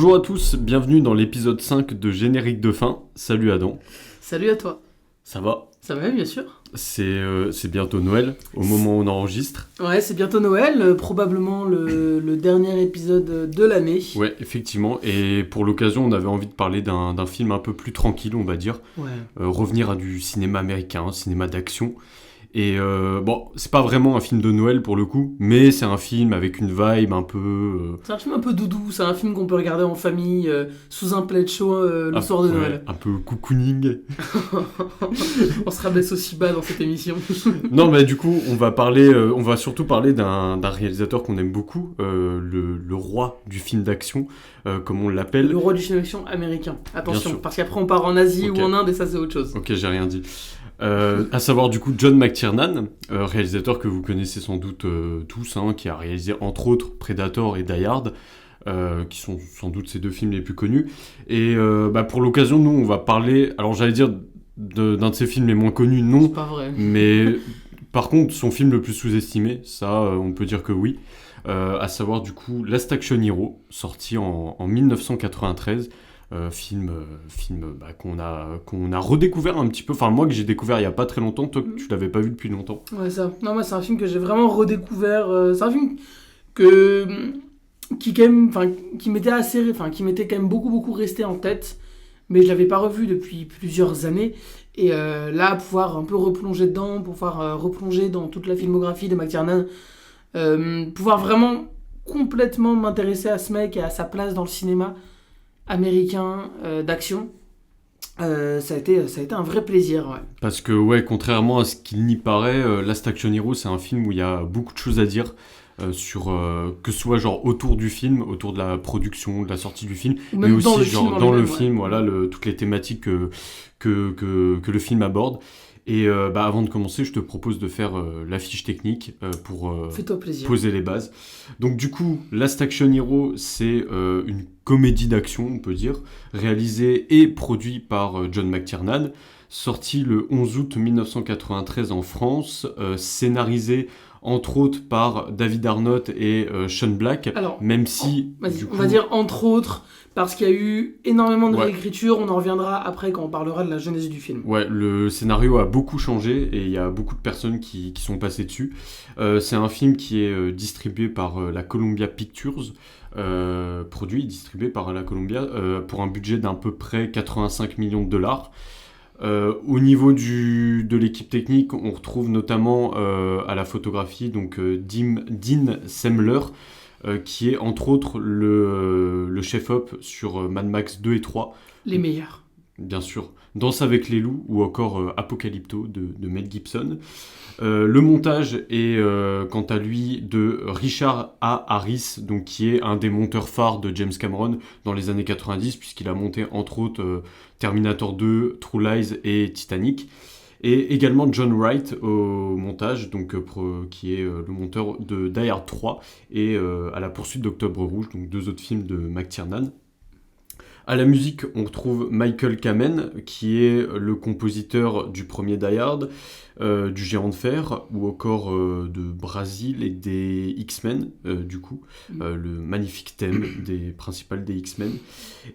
Bonjour à tous, bienvenue dans l'épisode 5 de Générique de fin. Salut Adam. Salut à toi. Ça va ? Ça va, bien sûr. C'est bientôt Noël, au moment où on enregistre. Ouais, c'est bientôt Noël, probablement le dernier épisode de l'année. Ouais, effectivement. Et pour l'occasion, on avait envie de parler d'un film un peu plus tranquille, on va dire. Ouais. Revenir à du cinéma américain, cinéma d'action. Et bon, c'est pas vraiment un film de Noël pour le coup, mais c'est un film avec une vibe un peu... C'est un film un peu doudou, c'est un film qu'on peut regarder en famille, sous un plaid chaud le soir de Noël. Un peu cocooning. On se rabaisse aussi bas dans cette émission. Non, mais du coup, on va surtout parler d'un réalisateur qu'on aime beaucoup, le roi du film d'action, comme on l'appelle. Le roi du film d'action américain. Attention, sûr. parce qu'après on part en Asie Ok. ou en Inde et ça c'est autre chose. Ok, j'ai rien dit. À savoir du coup John McTiernan, réalisateur que vous connaissez sans doute tous, qui a réalisé entre autres Predator et Die Hard, qui sont sans doute ses deux films les plus connus. Et pour l'occasion, nous on va parler, alors j'allais dire d'un de ses films les moins connus, non, C'est pas vrai. mais par contre son film le plus sous-estimé, ça on peut dire que oui, à savoir du coup Last Action Hero, sorti en 1993. Film qu'on a redécouvert un petit peu, enfin moi que j'ai découvert il y a pas très longtemps, toi que tu l'avais pas vu depuis longtemps. Ouais, ça. Non, moi c'est un film que j'ai vraiment redécouvert. C'est un film que qui quand même, enfin, qui m'était qui m'était quand même beaucoup resté en tête, mais je l'avais pas revu depuis plusieurs années. Et là, pouvoir un peu replonger dedans, pouvoir replonger dans toute la filmographie de McTiernan, pouvoir vraiment complètement m'intéresser à ce mec et à sa place dans le cinéma américain d'action, ça a été un vrai plaisir. Ouais. Parce que ouais, contrairement à ce qu'il n'y paraît, Last Action Hero c'est un film où il y a beaucoup de choses à dire sur que ce soit genre autour du film, autour de la production, de la sortie du film, Ou mais même aussi dans le genre film en dans le lui-même, film, ouais. voilà, toutes les thématiques que le film aborde. Et avant de commencer, je te propose de faire la fiche technique pour Fais-toi plaisir. poser les bases. Donc du coup, Last Action Hero, c'est une comédie d'action, on peut dire, réalisée et produite par John McTiernan, sorti le 11 août 1993 en France, scénarisé entre autres par David Arnott et Sean Black, Alors, même si... Vas-y, du on coup, va dire entre autres, parce qu'il y a eu énormément de Ouais. réécriture, on en reviendra après quand on parlera de la genèse du film. Ouais, le scénario a beaucoup changé et il y a beaucoup de personnes qui sont passées dessus. C'est un film qui est distribué par la Columbia Pictures, produit et distribué par la Columbia pour un budget d'à peu près 85 millions de dollars. Au niveau de l'équipe technique, on retrouve notamment à la photographie donc Dean Semler, qui est entre autres le chef-op sur Mad Max 2 et 3. Les meilleurs. Bien sûr, Danse avec les loups ou encore Apocalypto de Mel Gibson. Le montage est quant à lui de Richard A. Harris, donc, qui est un des monteurs phares de James Cameron dans les années 90, puisqu'il a monté entre autres Terminator 2, True Lies et Titanic. Et également John Wright au montage, donc, qui est le monteur de Die Hard 3 et à la poursuite d'Octobre Rouge, donc deux autres films de McTiernan. À la musique, on retrouve Michael Kamen, qui est le compositeur du premier Die Hard, du Géant de Fer, ou encore de Brazil et des X-Men, du coup, le magnifique thème principal des X-Men.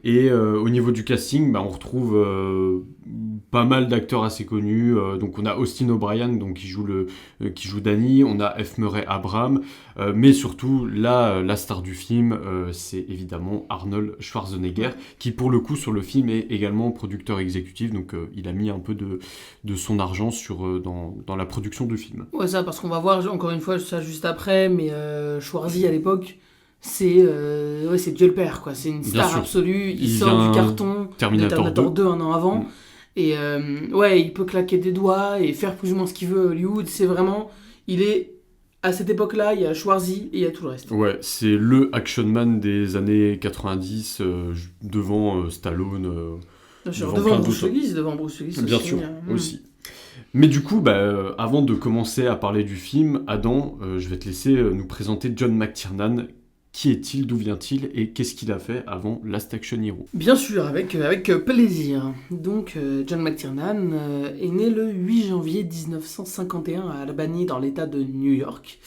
Et au niveau du casting, on retrouve pas mal d'acteurs assez connus. Donc on a Austin O'Brien, donc, qui joue Danny, on a F. Murray Abraham, mais surtout la star du film, c'est évidemment Arnold Schwarzenegger, qui pour le coup sur le film est également producteur exécutif, donc il a mis un peu de son argent dans la production du film. Ouais, ça, parce qu'on va voir encore une fois ça juste après, mais Schwarzy à l'époque, c'est Dieu le Père, quoi. C'est une Bien star sûr. absolue, il Il sort vient du carton Terminator de Terminator 2 un an avant. Mm. Et il peut claquer des doigts et faire plus ou moins ce qu'il veut à Hollywood. C'est vraiment, à cette époque-là, il y a Schwarzy et il y a tout le reste. Ouais, c'est le action man des années 90, devant Stallone. Bien sûr, devant devant plein Bruce d'autres. Willis Bien aussi. sûr, aussi. Mais du coup, avant de commencer à parler du film, Adam, je vais te laisser nous présenter John McTiernan. Qui est-il, d'où vient-il et qu'est-ce qu'il a fait avant Last Action Hero ? Bien sûr, avec plaisir. Donc, John McTiernan est né le 8 janvier 1951 à Albany, dans l'état de New York.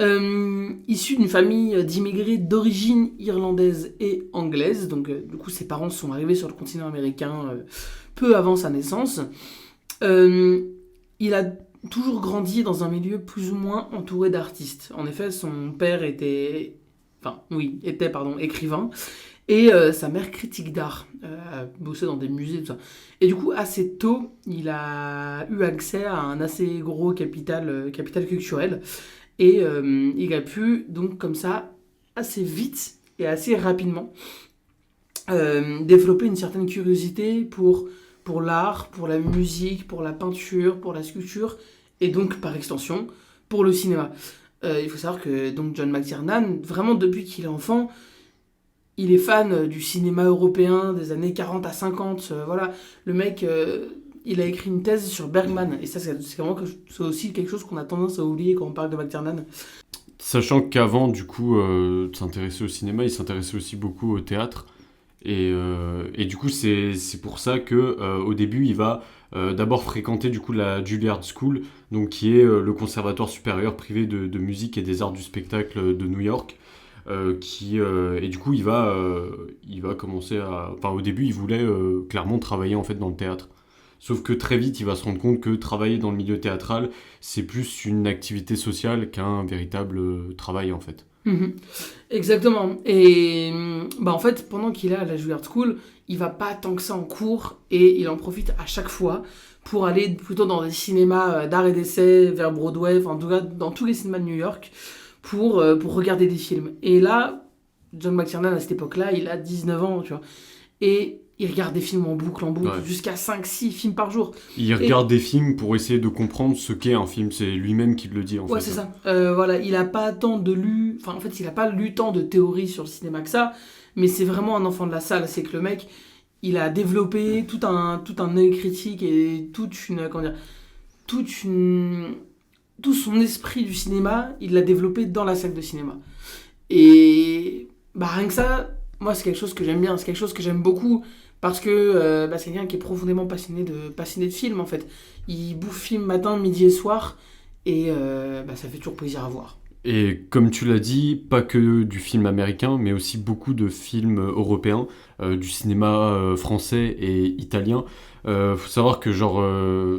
Issu d'une famille d'immigrés d'origine irlandaise et anglaise, donc du coup ses parents sont arrivés sur le continent américain peu avant sa naissance. Il a toujours grandi dans un milieu plus ou moins entouré d'artistes. En effet, son père était écrivain, et sa mère critique d'art, bossait dans des musées, tout ça. Et du coup, assez tôt, il a eu accès à un assez gros capital culturel. Et il a pu, donc comme ça, assez vite et assez rapidement, développer une certaine curiosité pour l'art, pour la musique, pour la peinture, pour la sculpture, et donc par extension, pour le cinéma. Il faut savoir que donc, John McTiernan, vraiment depuis qu'il est enfant, il est fan du cinéma européen des années 40 à 50. Voilà, le mec, il a écrit une thèse sur Bergman. Et ça, c'est vraiment c'est aussi quelque chose qu'on a tendance à oublier quand on parle de McTiernan. Sachant qu'avant, du coup, de s'intéresser au cinéma, il s'intéressait aussi beaucoup au théâtre. Et du coup, c'est pour ça que au début, il va d'abord fréquenter du coup la Juilliard School, donc qui est le conservatoire supérieur privé de musique et des arts du spectacle de New York. Et du coup, il va commencer à... Enfin, au début, il voulait clairement travailler en fait dans le théâtre. Sauf que très vite, il va se rendre compte que travailler dans le milieu théâtral, c'est plus une activité sociale qu'un véritable travail en fait. Exactement. Et en fait, pendant qu'il est à la Juilliard School, il va pas tant que ça en cours, et il en profite à chaque fois pour aller plutôt dans des cinémas d'art et d'essai, vers Broadway, enfin en tout cas dans tous les cinémas de New York, pour regarder des films. Et là, John McTiernan, à cette époque-là, il a 19 ans, tu vois. Et il regarde des films en boucle, Ouais. jusqu'à 5-6 films par jour. Il regarde des films pour essayer de comprendre ce qu'est un film. C'est lui-même qui le dit en fait. Ouais, c'est ça. Voilà, il a pas tant de lu... Enfin, en fait, il a pas lu tant de théories sur le cinéma que ça, mais c'est vraiment un enfant de la salle. C'est que le mec, il a développé tout un œil critique et tout son esprit du cinéma, il l'a développé dans la salle de cinéma. Et rien que ça, moi c'est quelque chose que j'aime bien, c'est quelque chose que j'aime beaucoup, parce que c'est quelqu'un qui est profondément passionné de films en fait. Il bouffe film matin, midi et soir, et ça fait toujours plaisir à voir. Et comme tu l'as dit, pas que du film américain, mais aussi beaucoup de films européens, du cinéma français et italien. Faut savoir que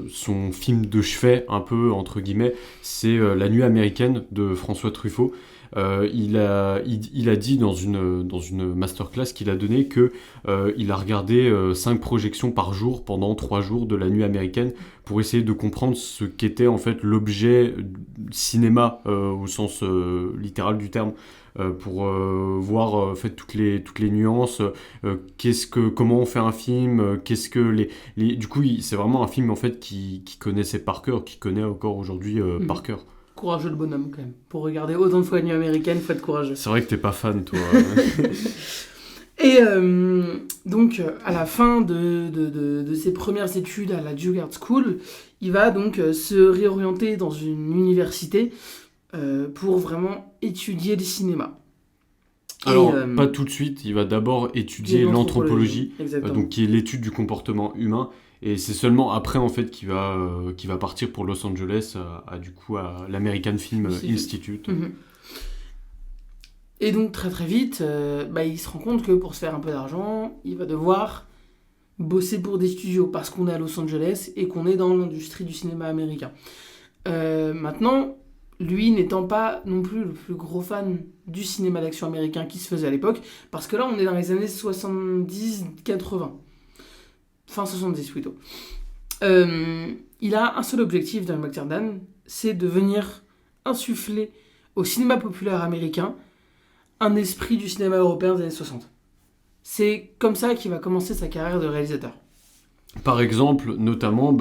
son film de chevet, un peu entre guillemets, c'est La Nuit américaine de François Truffaut. Il a dit dans une masterclass qu'il a donnée que il a regardé 5 projections par jour pendant 3 jours de La Nuit américaine pour essayer de comprendre ce qu'était en fait l'objet cinéma au sens littéral du terme, pour voir en fait toutes les nuances, comment on fait un film, du coup c'est vraiment un film en fait qui connaissait par cœur, qui connaît encore aujourd'hui par cœur. Courageux le bonhomme quand même. Pour regarder autant de fois La Nuit américaine, faut être courageux. C'est vrai que t'es pas fan toi. Et donc à la fin de ses premières études à la Juilliard School, il va donc se réorienter dans une université pour vraiment étudier le cinéma. Alors, pas tout de suite, il va d'abord étudier l'anthropologie, exactement. donc qui est l'étude du comportement humain, et c'est seulement après en fait qu'il va partir pour Los Angeles, à l'American Film Institute. Et donc très très vite, il se rend compte que pour se faire un peu d'argent, il va devoir bosser pour des studios, parce qu'on est à Los Angeles et qu'on est dans l'industrie du cinéma américain. Maintenant, lui n'étant pas non plus le plus gros fan du cinéma d'action américain qui se faisait à l'époque, parce que là on est dans les années 70-80. Fin 70 plutôt. Il a un seul objectif dans McTiernan, c'est de venir insuffler au cinéma populaire américain un esprit du cinéma européen des années 60. C'est comme ça qu'il va commencer sa carrière de réalisateur. Par exemple, notamment,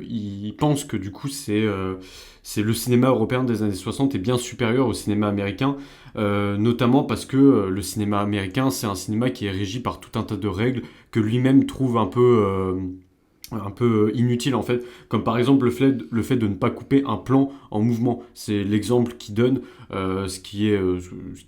il pense que du coup c'est le cinéma européen des années 60 est bien supérieur au cinéma américain, notamment parce que le cinéma américain c'est un cinéma qui est régi par tout un tas de règles que lui-même trouve un peu inutile en fait, comme par exemple le fait de ne pas couper un plan en mouvement. C'est l'exemple qu'il donne, ce qui est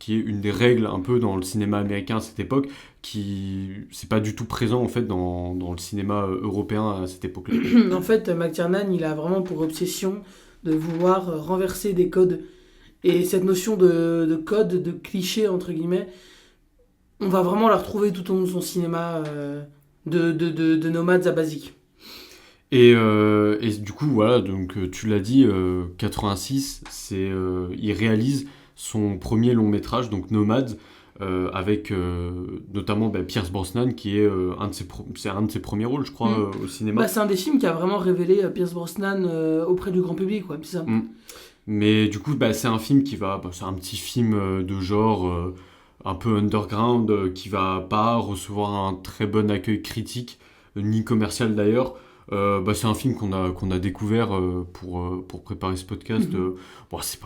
une des règles un peu dans le cinéma américain à cette époque, qui c'est pas du tout présent en fait dans le cinéma européen à cette époque-là. En fait, McTiernan, il a vraiment pour obsession de vouloir renverser des codes Et cette notion de code, de cliché, entre guillemets, on va vraiment la retrouver tout au long de son cinéma de nomades à basique. Et du coup, voilà, donc tu l'as dit, 86, il réalise son premier long métrage, donc Nomads, avec notamment Pierce Brosnan, qui est c'est un de ses premiers rôles, je crois, au cinéma. C'est un des films qui a vraiment révélé Pierce Brosnan auprès du grand public, ouais, c'est ça. Mais du coup, c'est un film c'est un petit film de genre un peu underground, qui va pas recevoir un très bon accueil critique, ni commercial d'ailleurs. C'est un film qu'on a découvert pour préparer ce podcast. C'est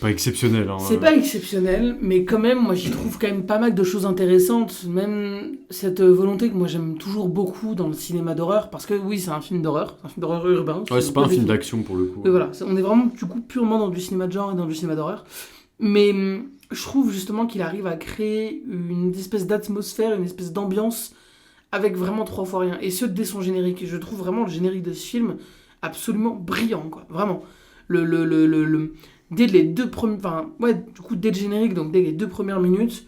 pas exceptionnel. Hein, c'est pas exceptionnel, mais quand même, moi j'y trouve quand même pas mal de choses intéressantes. Même cette volonté que moi j'aime toujours beaucoup dans le cinéma d'horreur, parce que oui, c'est un film d'horreur urbain. Ouais, c'est pas un film d'action pour le coup. Mais voilà, on est vraiment du coup purement dans du cinéma de genre et dans du cinéma d'horreur. Mais je trouve justement qu'il arrive à créer une espèce d'atmosphère, une espèce d'ambiance avec vraiment 3 fois rien. Et ce, dès son générique. Et je trouve vraiment le générique de ce film absolument brillant, quoi. Vraiment. Dès les deux premiers... Enfin, ouais, du coup, dès le générique, donc dès les 2 premières minutes,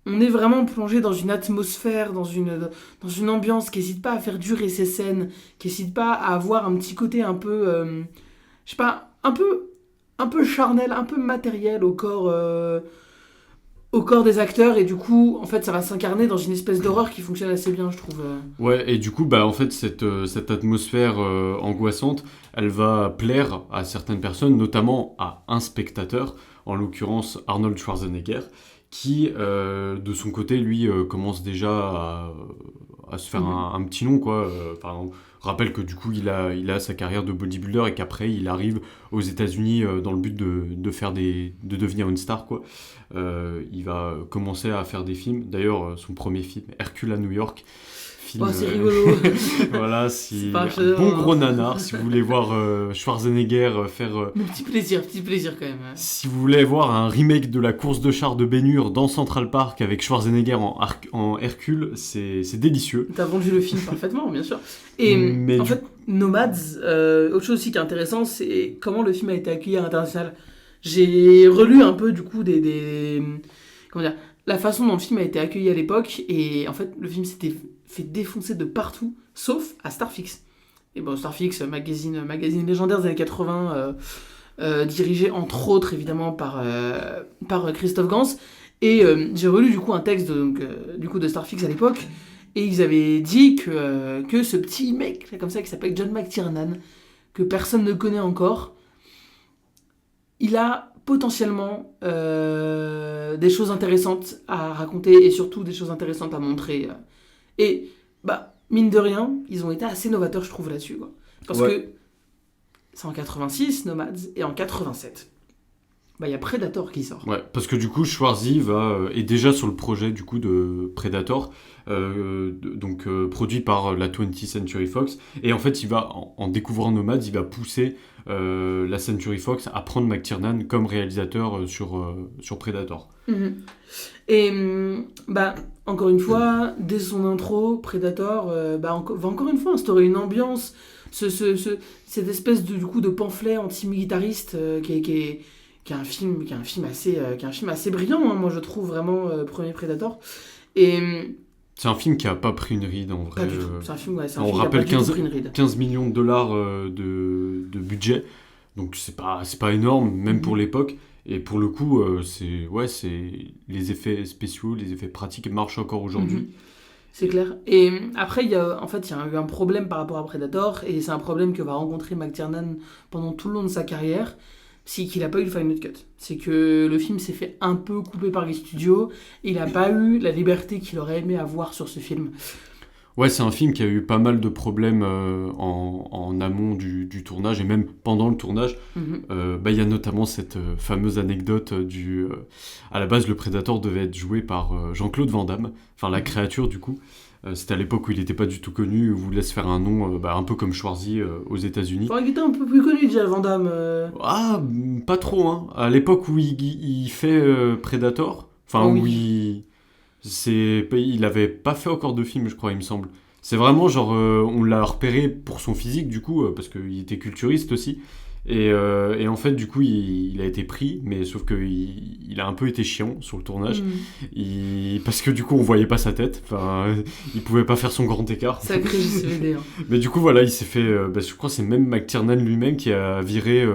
on est vraiment plongé dans une atmosphère, dans une ambiance qui n'hésite pas à faire durer ses scènes, qui n'hésite pas à avoir un petit côté un peu... je sais pas, un peu charnel, un peu matériel au corps des acteurs, et du coup en fait ça va s'incarner dans une espèce d'horreur qui fonctionne assez bien, je trouve. Ouais, et du coup en fait cette atmosphère angoissante, elle va plaire à certaines personnes, notamment à un spectateur, en l'occurrence Arnold Schwarzenegger, qui de son côté lui commence déjà à se faire un petit nom, quoi. Rappelle que du coup il a sa carrière de bodybuilder et qu'après il arrive aux États-Unis dans le but de devenir une star, quoi. Il va commencer à faire des films. D'ailleurs, son premier film, Hercule à New York. C'est rigolo. Voilà, bon gros nanar. Si vous voulez voir Schwarzenegger faire. Petit plaisir quand même. Si vous voulez voir un remake de la course de chars de Ben-Hur dans Central Park avec Schwarzenegger en Hercule, c'est délicieux. T'as vendu le film parfaitement, bien sûr. Et en fait, Nomads, autre chose aussi qui est intéressant, c'est comment le film a été accueilli à l'international. J'ai relu un peu du coup comment dire, la façon dont le film a été accueilli à l'époque, et en fait le film s'était fait défoncer de partout, sauf à Starfix. Et bon, Starfix, magazine légendaire des années 80, dirigé entre autres évidemment par Christophe Gans. Et j'ai relu du coup un texte de Starfix à l'époque, et ils avaient dit que ce petit mec là, comme ça qui s'appelle John McTiernan, que personne ne connaît encore, il a potentiellement des choses intéressantes à raconter et surtout des choses intéressantes à montrer. Et mine de rien, ils ont été assez novateurs, je trouve, là-dessus, quoi. Parce que c'est en 86, Nomads, et en 87, il y a Predator qui sort. Ouais, parce que du coup, Schwarzy est déjà sur le projet du coup de Predator, produit par la 20th Century Fox. Et en fait, il va, en découvrant Nomads, il va pousser la Century Fox à prendre McTiernan comme réalisateur sur Predator. Mm-hmm. Et encore une fois, dès son intro, Predator va encore une fois instaurer une ambiance, cette espèce de pamphlet antimilitariste qui est un film assez brillant, hein, moi je trouve vraiment, premier Predator. Et c'est un film qui a pas pris une ride en vrai. Pas du tout. C'est un film, on rappelle 15 millions de dollars de budget, donc c'est pas énorme même pour l'époque. Et pour le coup, les effets spéciaux, les effets pratiques marchent encore aujourd'hui. Mm-hmm. C'est clair. Et après, il y a eu un problème par rapport à Predator, et c'est un problème que va rencontrer McTiernan pendant tout le long de sa carrière, c'est qu'il n'a pas eu le final cut. C'est que le film s'est fait un peu couper par les studios, et il n'a pas eu la liberté qu'il aurait aimé avoir sur ce film. Ouais, c'est un film qui a eu pas mal de problèmes en amont du tournage et même pendant le tournage. Mm-hmm. Y a notamment cette fameuse anecdote à la base, le Predator devait être joué par Jean-Claude Van Damme, enfin la créature du coup. C'était à l'époque où il n'était pas du tout connu, où il voulait se faire un nom un peu comme Schwarzy aux États-Unis. Il était un peu plus connu déjà, Van Damme. Ah, pas trop, hein. À l'époque où il fait Predator, où il avait pas fait encore de film, je crois, il me semble. C'est vraiment genre, on l'a repéré pour son physique, du coup, parce qu'il était culturiste aussi. Et en fait, du coup, il a été pris, mais sauf qu'il a un peu été chiant sur le tournage. Parce que du coup, on voyait pas sa tête. Enfin, il pouvait pas faire son grand écart. Sacré JCVD. Hein. Mais du coup, voilà, il s'est fait. Je crois que c'est même McTiernan lui-même qui a viré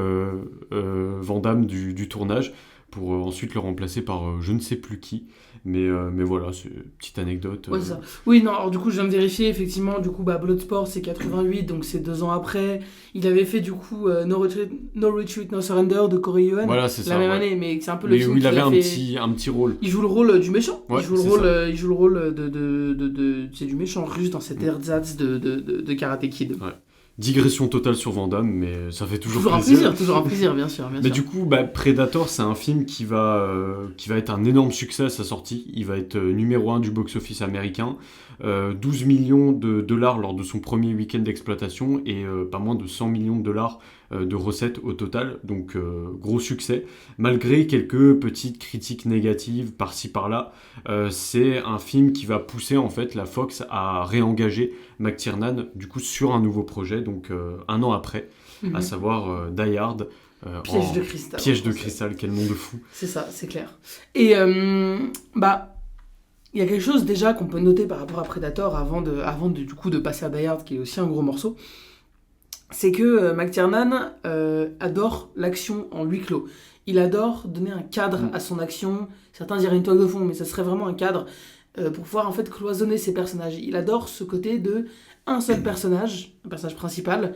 Van Damme du tournage pour ensuite le remplacer par je ne sais plus qui. Mais voilà, c'est une petite anecdote. Ouais, ça. Oui, non, alors du coup, je viens de vérifier, effectivement, du coup, Bloodsport, c'est 88, donc c'est 2 ans après. Il avait fait, du coup, No Retreat, No Surrender de Corey Yuen, voilà, c'est la ça, même ouais. année, mais c'est un peu le Mais film où il avait a fait... un petit rôle. Il joue le rôle du méchant. Ouais, il joue le rôle c'est du méchant russe dans cet ersatz de Karate Kid. Ouais. Digression totale sur Van Damme, mais ça fait toujours plaisir. Toujours un plaisir, bien sûr. Mais du coup, Predator, c'est un film qui va être un énorme succès à sa sortie. Il va être numéro 1 du box-office américain. 12 millions de dollars lors de son premier week-end d'exploitation et pas moins de 100 millions de dollars de recettes au total. Donc, gros succès. Malgré quelques petites critiques négatives par-ci par-là, c'est un film qui va pousser en fait la Fox à réengager McTiernan du coup sur un nouveau projet, donc un an après, à savoir Die Hard. Piège de cristal. Piège de cristal, quel nom de fou. C'est ça, c'est clair. Et il y a quelque chose déjà qu'on peut noter par rapport à Predator avant du coup de passer à Die Hard, qui est aussi un gros morceau. C'est que McTiernan adore l'action en huis clos. Il adore donner un cadre à son action. Certains diraient une toile de fond, mais ça serait vraiment un cadre pour pouvoir en fait cloisonner ses personnages. Il adore ce côté de un seul personnage, un personnage principal,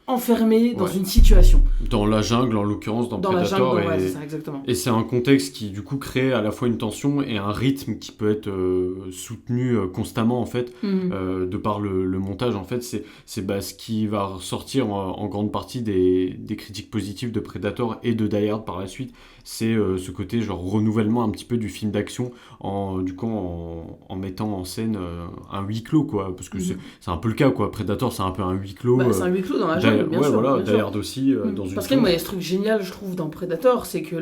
enfermé dans une situation. Dans la jungle, en l'occurrence, dans Predator. C'est ça, exactement. Et c'est un contexte qui, du coup, crée à la fois une tension et un rythme qui peut être soutenu constamment, en fait, de par le montage. En fait, c'est ce qui va ressortir en grande partie des critiques positives de Predator et de Die Hard par la suite. C'est ce côté, genre, renouvellement un petit peu du film d'action en mettant en scène un huis clos, quoi. Parce que c'est un peu le cas, quoi. Predator, c'est un peu un huis clos. C'est un huis clos dans la jungle, bien sûr. Voilà, Die Hard aussi, dans une Parce qu'il y a ce truc génial, je trouve, dans Predator, c'est que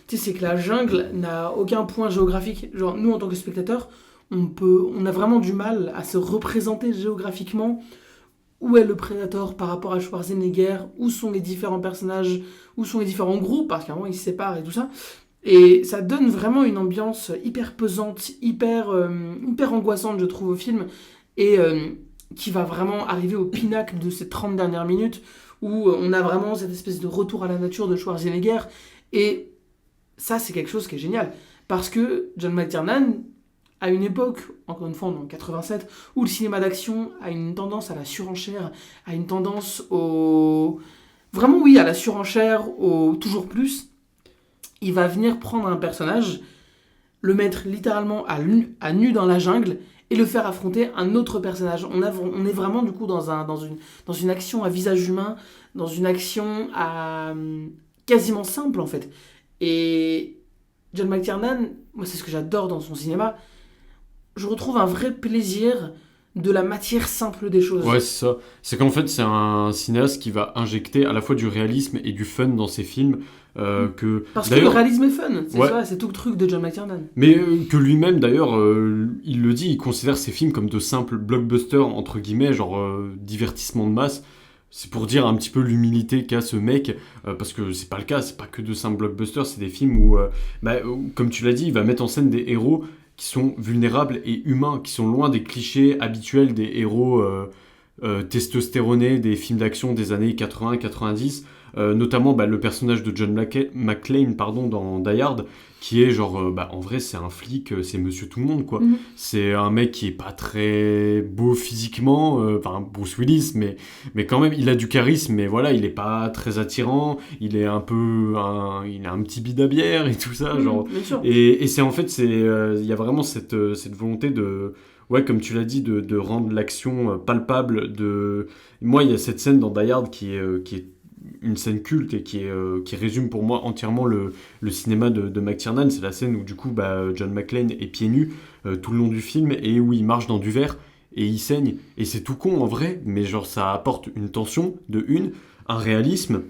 c'est que la jungle n'a aucun point géographique. Genre, nous, en tant que spectateurs, on a vraiment du mal à se représenter géographiquement où est le Predator par rapport à Schwarzenegger, où sont les différents personnages, où sont les différents groupes, parce qu'à un moment, ils se séparent et tout ça. Et ça donne vraiment une ambiance hyper pesante, hyper angoissante, je trouve, au film. Et qui va vraiment arriver au pinacle de ces 30 dernières minutes où on a vraiment cette espèce de retour à la nature de Schwarzenegger. Et ça, c'est quelque chose qui est génial. Parce que John McTiernan, à une époque, encore une fois, en 87, où le cinéma d'action a une tendance à la surenchère, a une tendance vraiment, oui, à la surenchère, au toujours plus, il va venir prendre un personnage, le mettre littéralement à nu dans la jungle, et le faire affronter un autre personnage. On est vraiment du coup dans une action à visage humain, dans une action quasiment simple en fait. Et John McTiernan, moi c'est ce que j'adore dans son cinéma, je retrouve un vrai plaisir de la matière simple des choses. Ouais, c'est ça. C'est qu'en fait, c'est un cinéaste qui va injecter à la fois du réalisme et du fun dans ses films. Parce que le réalisme est fun, c'est tout le truc de John McTiernan. Mais que lui-même, d'ailleurs, il le dit, il considère ses films comme de simples blockbusters, entre guillemets, genre divertissement de masse. C'est pour dire un petit peu l'humilité qu'a ce mec, parce que c'est pas le cas, c'est pas que de simples blockbusters, c'est des films où, comme tu l'as dit, il va mettre en scène des héros qui sont vulnérables et humains, qui sont loin des clichés habituels des héros testostéronés des films d'action des années 80-90, notamment le personnage de John McClane dans Die Hard, qui est genre, en vrai c'est un flic, c'est monsieur tout le monde quoi. C'est un mec qui est pas très beau physiquement, Bruce Willis, mais quand même il a du charisme, mais voilà, il est pas très attirant, il est il a un petit bide à bière et tout ça, genre. Et c'est en fait, il y a vraiment cette volonté de... Ouais, comme tu l'as dit, de rendre l'action palpable. Moi, il y a cette scène dans Die Hard qui est une scène culte et qui résume pour moi entièrement le cinéma de McTiernan. C'est la scène où du coup John McClane est pieds nus tout le long du film et où il marche dans du verre et il saigne. Et c'est tout con en vrai, mais genre ça apporte une tension un réalisme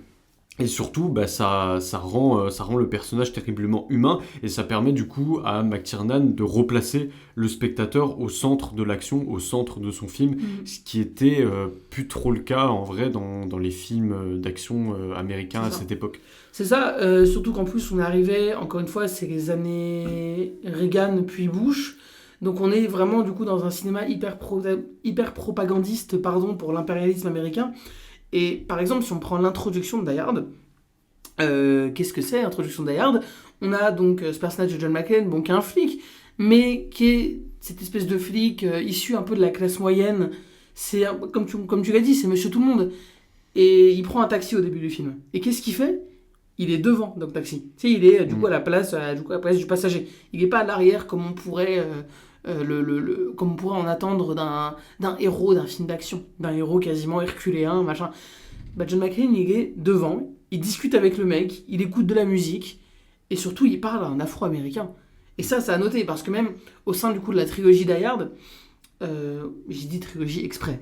Et surtout, ça rend le personnage terriblement humain, et ça permet du coup à McTiernan de replacer le spectateur au centre de l'action, au centre de son film, ce qui était plus trop le cas en vrai dans les films d'action américains à cette époque. C'est ça, surtout qu'en plus on est arrivé, encore une fois, c'est les années Reagan puis Bush, donc on est vraiment du coup dans un cinéma hyper propagandiste pour l'impérialisme américain. Et par exemple, si on prend l'introduction de Die Hard, qu'est-ce que c'est l'introduction de Die Hard? On a donc ce personnage de John McClane, qui est un flic, mais qui est cette espèce de flic issu un peu de la classe moyenne. C'est, comme tu l'as dit, c'est monsieur tout le monde. Et il prend un taxi au début du film. Et qu'est-ce qu'il fait? Il est devant dans le taxi. Tu sais, il est du coup à la place du passager. Il n'est pas à l'arrière comme on pourrait... comme on pourrait en attendre d'un héros d'un film d'action, d'un héros quasiment herculéen, machin. John McClane, il est devant, il discute avec le mec, il écoute de la musique, et surtout, il parle à un Afro-Américain. Et ça à noter, parce que même au sein du coup de la trilogie Die Hard, j'ai dit trilogie exprès,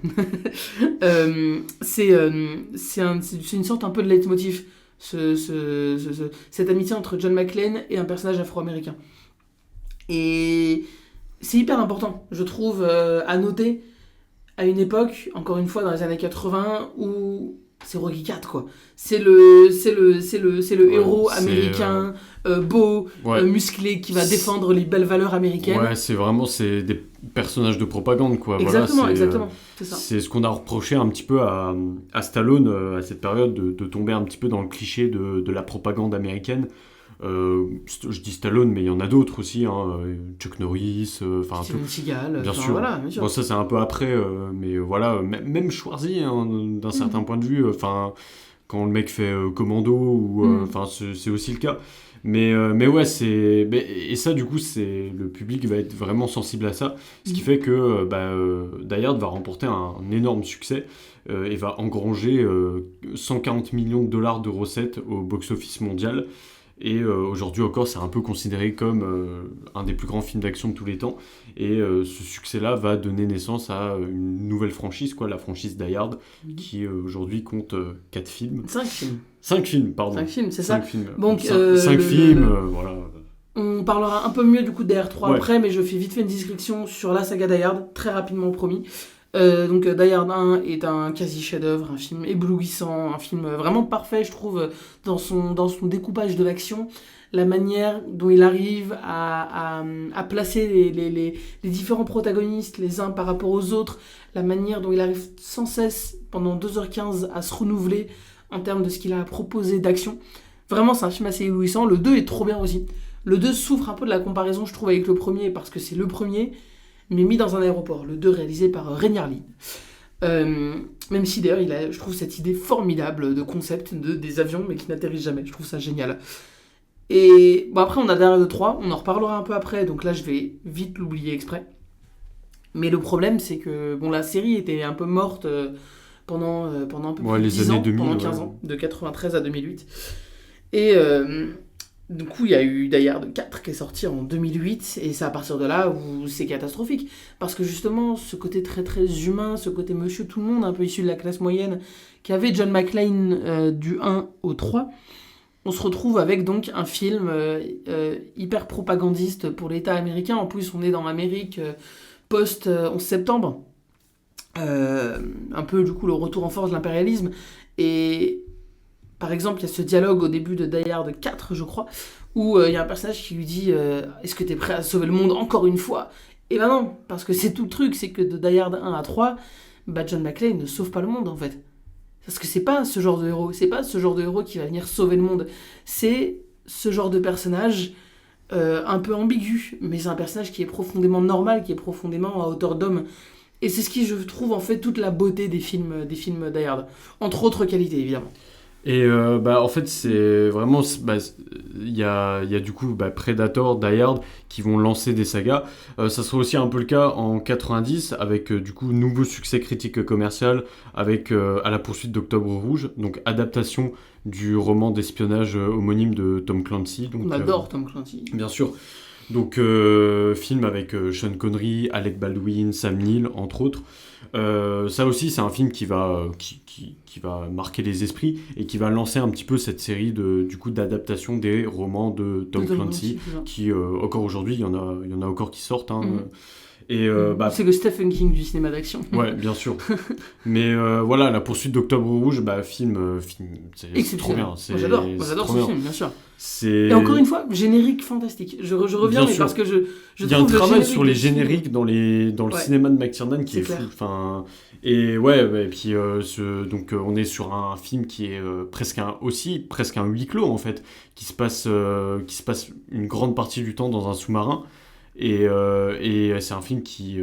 c'est une sorte un peu de leitmotiv, cette amitié entre John McClane et un personnage afro-américain. Et c'est hyper important, je trouve, à noter à une époque, encore une fois dans les années 80, où c'est Rocky IV, quoi. C'est le héros américain, beau, musclé, qui va défendre les belles valeurs américaines. Ouais, c'est des personnages de propagande, quoi. Exactement, voilà, exactement. C'est ça. C'est ce qu'on a reproché un petit peu à Stallone, à cette période, de tomber un petit peu dans le cliché de la propagande américaine. Je dis Stallone, mais il y en a d'autres aussi, Chuck Norris, Steven Seagal, bien sûr. Voilà, bien sûr. Bon, ça c'est un peu après, mais voilà, même Schwarzy, d'un certain point de vue, quand le mec fait Commando, ou c'est aussi le cas. Mais ouais, et ça du coup, le public va être vraiment sensible à ça, ce qui fait que Die Hard va remporter un énorme succès et va engranger 140 millions de dollars de recettes au box-office mondial. Et aujourd'hui encore, c'est un peu considéré comme un des plus grands films d'action de tous les temps. Et ce succès-là va donner naissance à une nouvelle franchise, la franchise Die Hard, qui aujourd'hui compte 4 films. 5 films. 5 films, pardon. 5 films, c'est 5 ça. films. Donc, 5 films, voilà. On parlera un peu mieux du coup de DR3 après, mais je fais vite fait une description sur la saga Die Hard, très rapidement promis. Donc Die Hard 1 est un quasi chef-d'œuvre, un film éblouissant, un film vraiment parfait, je trouve, dans son découpage de l'action, la manière dont il arrive à placer les différents protagonistes les uns par rapport aux autres, la manière dont il arrive sans cesse pendant 2h15 à se renouveler en termes de ce qu'il a à proposer d'action. Vraiment, c'est un film assez éblouissant. Le 2 est trop bien aussi. Le 2 souffre un peu de la comparaison, je trouve, avec le premier, parce que c'est le premier, mais mis dans un aéroport. Le 2 réalisé par Reiner Lee. Même si d'ailleurs, je trouve cette idée formidable de concept des avions, mais qui n'atterrissent jamais. Je trouve ça génial. Et bon, après, on a derrière le 3, on en reparlera un peu après, donc là, je vais vite l'oublier exprès. Mais le problème, c'est que la série était un peu morte pendant un peu plus de 10 années ans, 2000, pendant 15 ans, de 93 à 2008. Et du coup, il y a eu Die Hard 4 qui est sorti en 2008, et c'est à partir de là où c'est catastrophique. Parce que justement, ce côté très très humain, ce côté monsieur tout le monde, un peu issu de la classe moyenne, qu'avait John McClane du 1 au 3, on se retrouve avec donc un film hyper propagandiste pour l'État américain. En plus, on est dans l'Amérique post-11 septembre. Un peu du coup le retour en force de l'impérialisme. Et par exemple, il y a ce dialogue au début de Die Hard 4, je crois, où il y a un personnage qui lui dit est-ce que t'es prêt à sauver le monde encore une fois? Et ben non, parce que c'est tout le truc, c'est que de Die Hard 1 à 3, John McClane ne sauve pas le monde en fait. Parce que c'est pas ce genre de héros, c'est pas ce genre de héros qui va venir sauver le monde. C'est ce genre de personnage un peu ambigu, mais c'est un personnage qui est profondément normal, qui est profondément à hauteur d'homme. Et c'est ce qui, je trouve, en fait toute la beauté des films Die Hard. Entre autres qualités, évidemment. Et en fait, c'est vraiment... Il y a du coup Predator, Die Hard qui vont lancer des sagas. Ça sera aussi un peu le cas en 90 avec du coup nouveau succès critique commercial avec À la poursuite d'Octobre Rouge, donc adaptation du roman d'espionnage homonyme de Tom Clancy. Donc, on adore Tom Clancy. Bien sûr. Donc, film avec Sean Connery, Alec Baldwin, Sam Neill, entre autres. Ça aussi, c'est un film qui va marquer les esprits et qui va lancer un petit peu cette série du coup, d'adaptation des romans de Tom Clancy, qui, encore aujourd'hui, il y en a encore qui sortent. Hein, Et, c'est le Stephen King du cinéma d'action. Ouais, bien sûr. Mais voilà, La Poursuite d'Octobre Rouge, film c'est trop bien. Moi, j'adore ce film, bien sûr. C'est... Et encore une fois, générique fantastique. Je reviens, mais parce que je il y a un travail sur les génériques dans le cinéma de McTiernan qui est fou. Enfin, et ouais, et puis donc on est sur un film qui est presque un huis clos en fait, qui se passe une grande partie du temps dans un sous-marin. Et c'est un film qui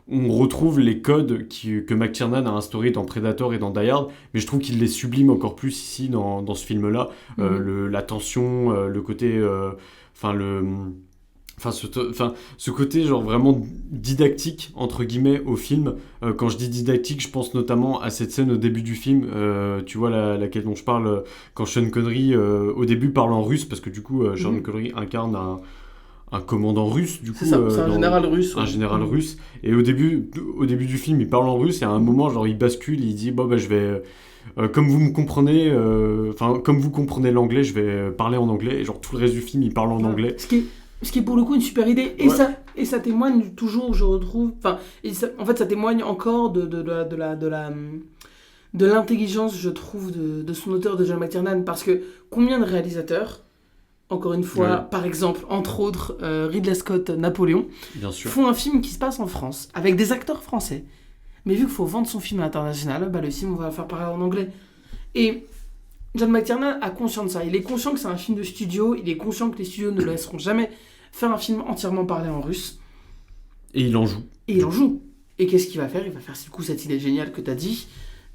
on retrouve les codes que McTiernan a instaurés dans Predator et dans Die Hard, mais je trouve qu'il les sublime encore plus ici dans ce film-là. La tension, le côté... ce côté genre vraiment didactique entre guillemets au film. Quand je dis didactique, je pense notamment à cette scène au début du film, tu vois laquelle dont je parle, quand Sean Connery au début parle en russe, parce que du coup Sean Connery incarne un commandant russe, du coup. C'est ça, c'est un général russe. Un général russe. Et au début du film, il parle en russe, et à un moment, genre, il bascule, il dit, je vais... comme vous me comprenez, comme vous comprenez l'anglais, je vais parler en anglais. Et genre, tout le reste du film, il parle en anglais. Ce qui est pour le coup une super idée. Et ça témoigne toujours, je retrouve... En fait, ça témoigne encore de l'intelligence, je trouve, de son auteur, de John McTiernan. Parce que combien de réalisateurs... Encore une fois, par exemple, entre autres, Ridley Scott, Napoléon, font un film qui se passe en France, avec des acteurs français. Mais vu qu'il faut vendre son film à l'international, le film, on va le faire parler en anglais. Et John McTiernan a conscience de ça. Il est conscient que c'est un film de studio, il est conscient que les studios ne le laisseront jamais faire un film entièrement parlé en russe. Et il en joue. Et qu'est-ce qu'il va faire ? Il va faire, du coup, cette idée géniale que tu as dit,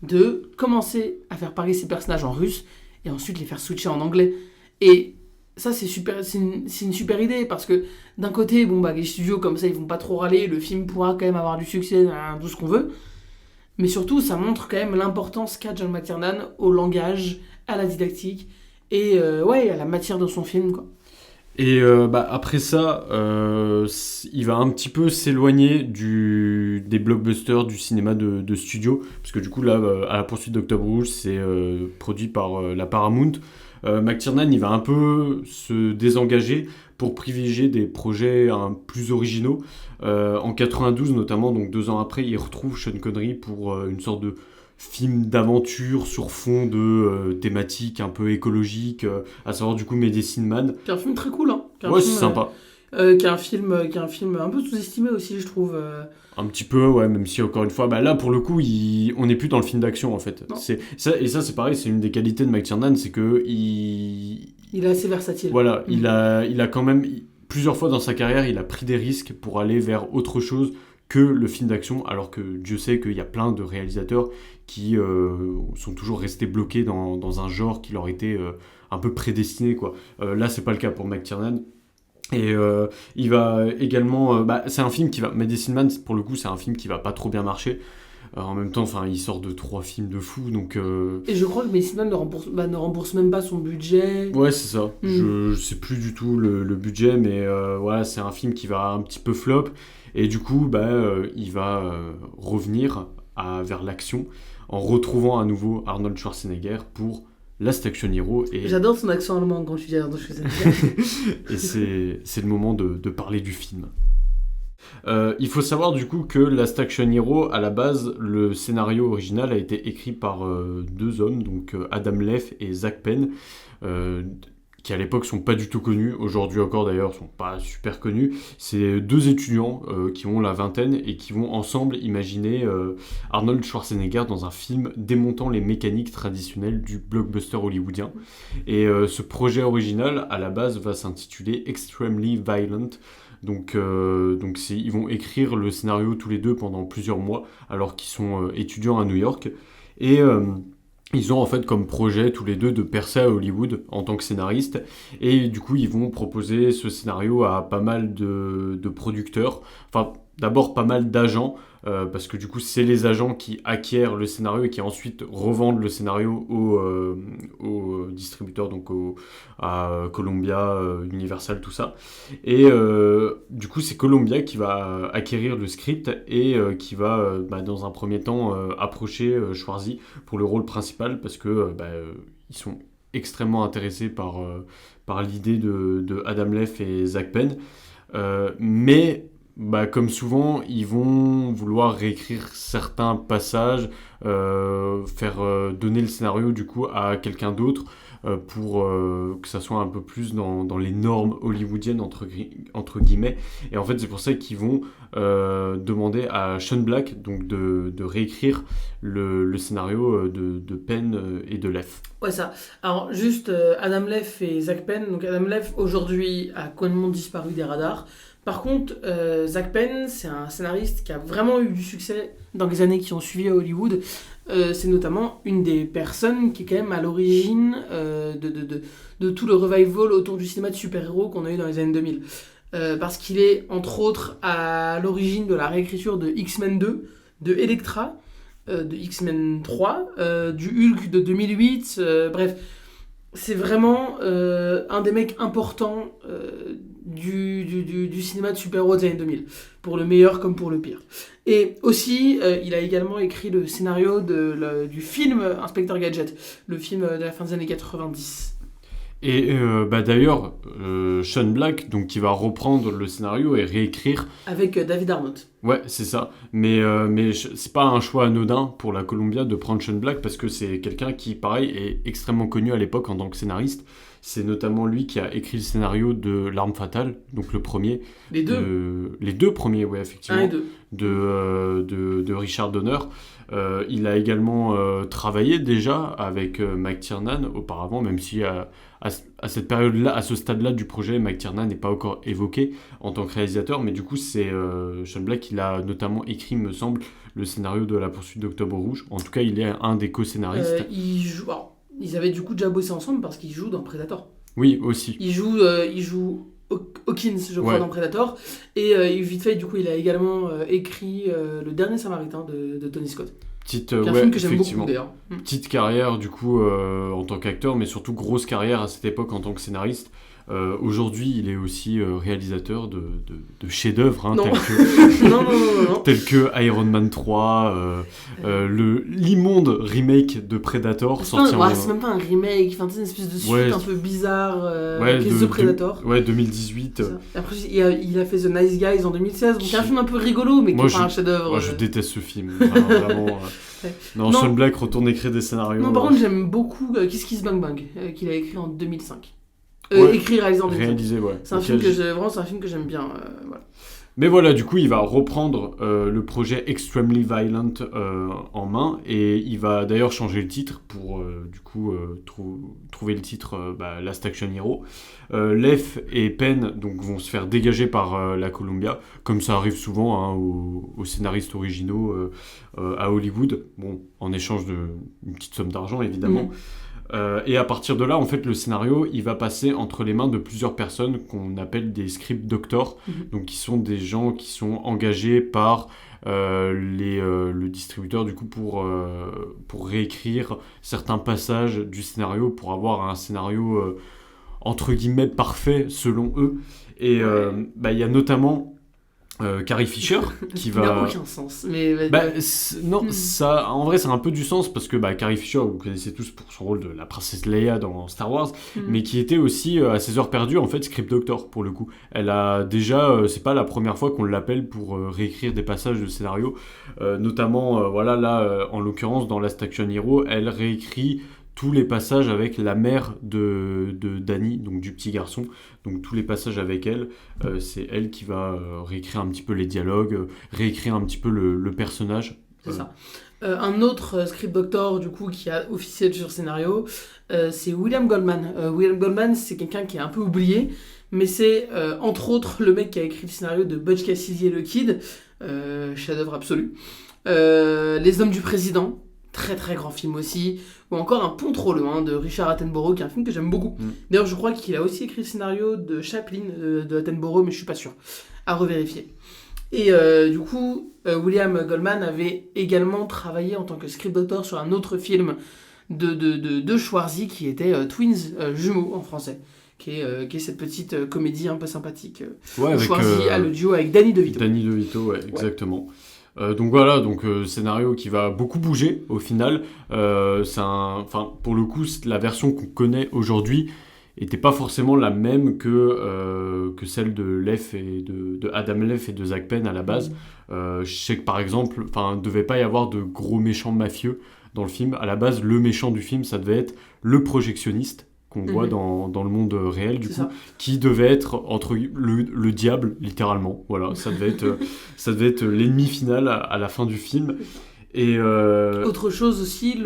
de commencer à faire parler ses personnages en russe, et ensuite les faire switcher en anglais. Et... ça, c'est une super idée, parce que d'un côté, les studios comme ça, ils vont pas trop râler, le film pourra quand même avoir du succès, tout ce qu'on veut, mais surtout, ça montre quand même l'importance qu'a John McTiernan au langage, à la didactique, et à la matière de son film, quoi. Et après ça, il va un petit peu s'éloigner des blockbusters, du cinéma de studio, parce que du coup, là, à La Poursuite d'Octobre Rouge, c'est produit par la Paramount. McTiernan, il va un peu se désengager pour privilégier des projets plus originaux. En 92 notamment, donc 2 ans après, il retrouve Sean Connery pour une sorte de film d'aventure sur fond de thématiques un peu écologiques, à savoir du coup Medicine Man. Qui est un film très cool, hein. Ouais, c'est sympa. Qui est un film un peu sous-estimé aussi, je trouve. Un petit peu, ouais, même si encore une fois, là pour le coup, on n'est plus dans le film d'action en fait. Et ça, c'est pareil, c'est une des qualités de McTiernan, c'est que il est assez versatile. Voilà, il a quand même, plusieurs fois dans sa carrière, il a pris des risques pour aller vers autre chose que le film d'action, alors que Dieu sait qu'il y a plein de réalisateurs qui sont toujours restés bloqués dans un genre qui leur était un peu prédestiné, quoi. Là, c'est pas le cas pour McTiernan. Et il va également... c'est un film qui va... Medicine Man, pour le coup, c'est un film qui va pas trop bien marcher. En même temps, il sort de 3 films de fou, donc... Et je crois que Medicine Man ne rembourse même pas son budget. Ouais, c'est ça. Je sais plus du tout le budget, mais voilà, c'est un film qui va un petit peu flop. Et du coup, il va revenir vers l'action en retrouvant à nouveau Arnold Schwarzenegger pour Last Action Hero. Et... j'adore son accent allemand quand tu dis Arnold Schwarzenegger. Et c'est le moment de parler du film. Il faut savoir du coup que Last Action Hero, à la base, le scénario original a été écrit par 2 hommes, donc Adam Leff et Zach Penn, qui à l'époque sont pas du tout connus, aujourd'hui encore d'ailleurs sont pas super connus. C'est 2 étudiants qui ont la vingtaine et qui vont ensemble imaginer Arnold Schwarzenegger dans un film démontant les mécaniques traditionnelles du blockbuster hollywoodien. Et ce projet original, à la base, va s'intituler Extremely Violent. Donc ils vont écrire le scénario tous les deux pendant plusieurs mois, alors qu'ils sont étudiants à New York. Et... ils ont en fait comme projet tous les deux de percer à Hollywood en tant que scénaristes, et du coup ils vont proposer ce scénario à pas mal de producteurs, enfin d'abord pas mal d'agents, parce que du coup c'est les agents qui acquièrent le scénario et qui ensuite revendent le scénario aux distributeurs, donc à Columbia, Universal, tout ça. Et du coup c'est Columbia qui va acquérir le script et qui va dans un premier temps approcher Schwarzy pour le rôle principal, parce que ils sont extrêmement intéressés par l'idée de Adam Leff et Zach Penn. Mais comme souvent, ils vont vouloir réécrire certains passages, donner le scénario du coup à quelqu'un d'autre pour que ça soit un peu plus dans les normes hollywoodiennes entre guillemets. Et en fait, c'est pour ça qu'ils vont demander à Sean Black donc de réécrire le scénario de Penn et de Leff. Ouais, ça. Alors, juste Adam Leff et Zach Penn. Donc, Adam Leff, aujourd'hui, a complètement disparu des radars. Par contre, Zach Penn, c'est un scénariste qui a vraiment eu du succès dans les années qui ont suivi à Hollywood. C'est notamment une des personnes qui est quand même à l'origine de tout le revival autour du cinéma de super-héros qu'on a eu dans les années 2000. Parce qu'il est, entre autres, à l'origine de la réécriture de X-Men 2, de Elektra, de X-Men 3, du Hulk de 2008, bref. C'est vraiment un des mecs importants du cinéma de super-héros des années 2000, pour le meilleur comme pour le pire. Et aussi, il a également écrit le scénario du film Inspecteur Gadget, le film de la fin des années 90. Et d'ailleurs, Sean Black, donc, qui va reprendre le scénario et réécrire... Avec David Arnott. Ouais, c'est ça. Mais c'est pas un choix anodin pour la Columbia de prendre Sean Black, parce que c'est quelqu'un qui, pareil, est extrêmement connu à l'époque en tant que scénariste. C'est notamment lui qui a écrit le scénario de L'Arme Fatale, donc le premier. Les deux. Les deux premiers, ouais, effectivement. Un et deux. De Richard Donner. Il a également travaillé déjà avec McTiernan auparavant, même si à cette période-là, à ce stade-là du projet, McTiernan n'est pas encore évoqué en tant que réalisateur, mais du coup c'est Sean Black qui a notamment écrit, me semble, le scénario de La Poursuite d'Octobre Rouge. En tout cas, il est un des co-scénaristes. Ils avaient du coup déjà bossé ensemble parce qu'ils jouent dans Predator. Oui, aussi. Ils jouent Hawkins, je crois, Ouais. dans Predator. Et vite fait, du coup, il a également écrit Le Dernier Samaritain de Tony Scott. Petite, un film que j'aime beaucoup, d'ailleurs. Petite carrière, du coup, en tant qu'acteur, mais surtout grosse carrière à cette époque en tant que scénariste. Aujourd'hui, il est aussi réalisateur de chefs-d'œuvre, Non. Non. tels que Iron Man 3, l'immonde remake de Predator c'est même pas un remake, c'est une espèce de suite un peu bizarre qui est The Predator. 2018. Après, il a fait The Nice Guys en 2016, donc c'est un film un peu rigolo, mais qui est pas un chef-d'œuvre. Moi, je déteste ce film. Vraiment. Non, Sean Black retourne écrire des scénarios. Non, par contre, j'aime beaucoup Kiss Kiss Bang Bang, qu'il a écrit en 2005. Écrit, réalisé en 2005. Réalisé, ouais. C'est un film que j'aime bien. Voilà. Mais voilà, du coup, il va reprendre le projet Extremely Violent en main, et il va d'ailleurs changer le titre pour trouver le titre Last Action Hero. Leff et Penn donc, vont se faire dégager par la Columbia, comme ça arrive souvent aux scénaristes originaux à Hollywood, en échange d'une petite somme d'argent évidemment. Et à partir de là, en fait, le scénario, il va passer entre les mains de plusieurs personnes qu'on appelle des script doctors, donc qui sont des gens qui sont engagés par le distributeur du coup pour réécrire certains passages du scénario pour avoir un scénario entre guillemets parfait selon eux. Et il y a notamment Carrie Fisher qui va... n'a aucun sens. Mais... ça, en vrai, ça a un peu du sens parce que Carrie Fisher, vous connaissez tous pour son rôle de la princesse Leia dans Star Wars, mais qui était aussi à ses heures perdues en fait script doctor pour le coup. Elle a déjà, c'est pas la première fois qu'on l'appelle pour réécrire des passages de scénario, notamment en l'occurrence dans Last Action Hero, elle réécrit tous les passages avec la mère de Danny, donc du petit garçon. Donc tous les passages avec elle, c'est elle qui va réécrire un petit peu les dialogues, réécrire un petit peu le personnage. C'est ça. Un autre script doctor du coup qui a officié sur le scénario, c'est William Goldman. William Goldman, c'est quelqu'un qui est un peu oublié, mais c'est entre autres le mec qui a écrit le scénario de Butch Cassidy et le Kid, chef-d'œuvre absolu. Les Hommes du Président, très très grand film aussi, ou encore Un pont trop loin de Richard Attenborough, qui est un film que j'aime beaucoup. D'ailleurs, je crois qu'il a aussi écrit le scénario de Chaplin de Attenborough, mais je suis pas sûr. À revérifier. Et du coup, William Goldman avait également travaillé en tant que script doctor sur un autre film de Schwarzy qui était Twins, jumeaux en français, qui est cette petite comédie un peu sympathique. Ouais, Où avec Schwarzy a le duo avec Danny DeVito. Danny DeVito, ouais, exactement. Donc voilà, scénario qui va beaucoup bouger au final. Pour le coup, la version qu'on connaît aujourd'hui n'était pas forcément la même que celle de Leff et de Adam Leff et de Zach Penn à la base. Je sais que par exemple, il ne devait pas y avoir de gros méchants mafieux dans le film. À la base, le méchant du film, ça devait être le projectionniste qu'on voit dans le monde réel, du coup, ça. qui devait être entre le diable, littéralement. Voilà, ça devait être l'ennemi final à la fin du film. Et Autre chose aussi,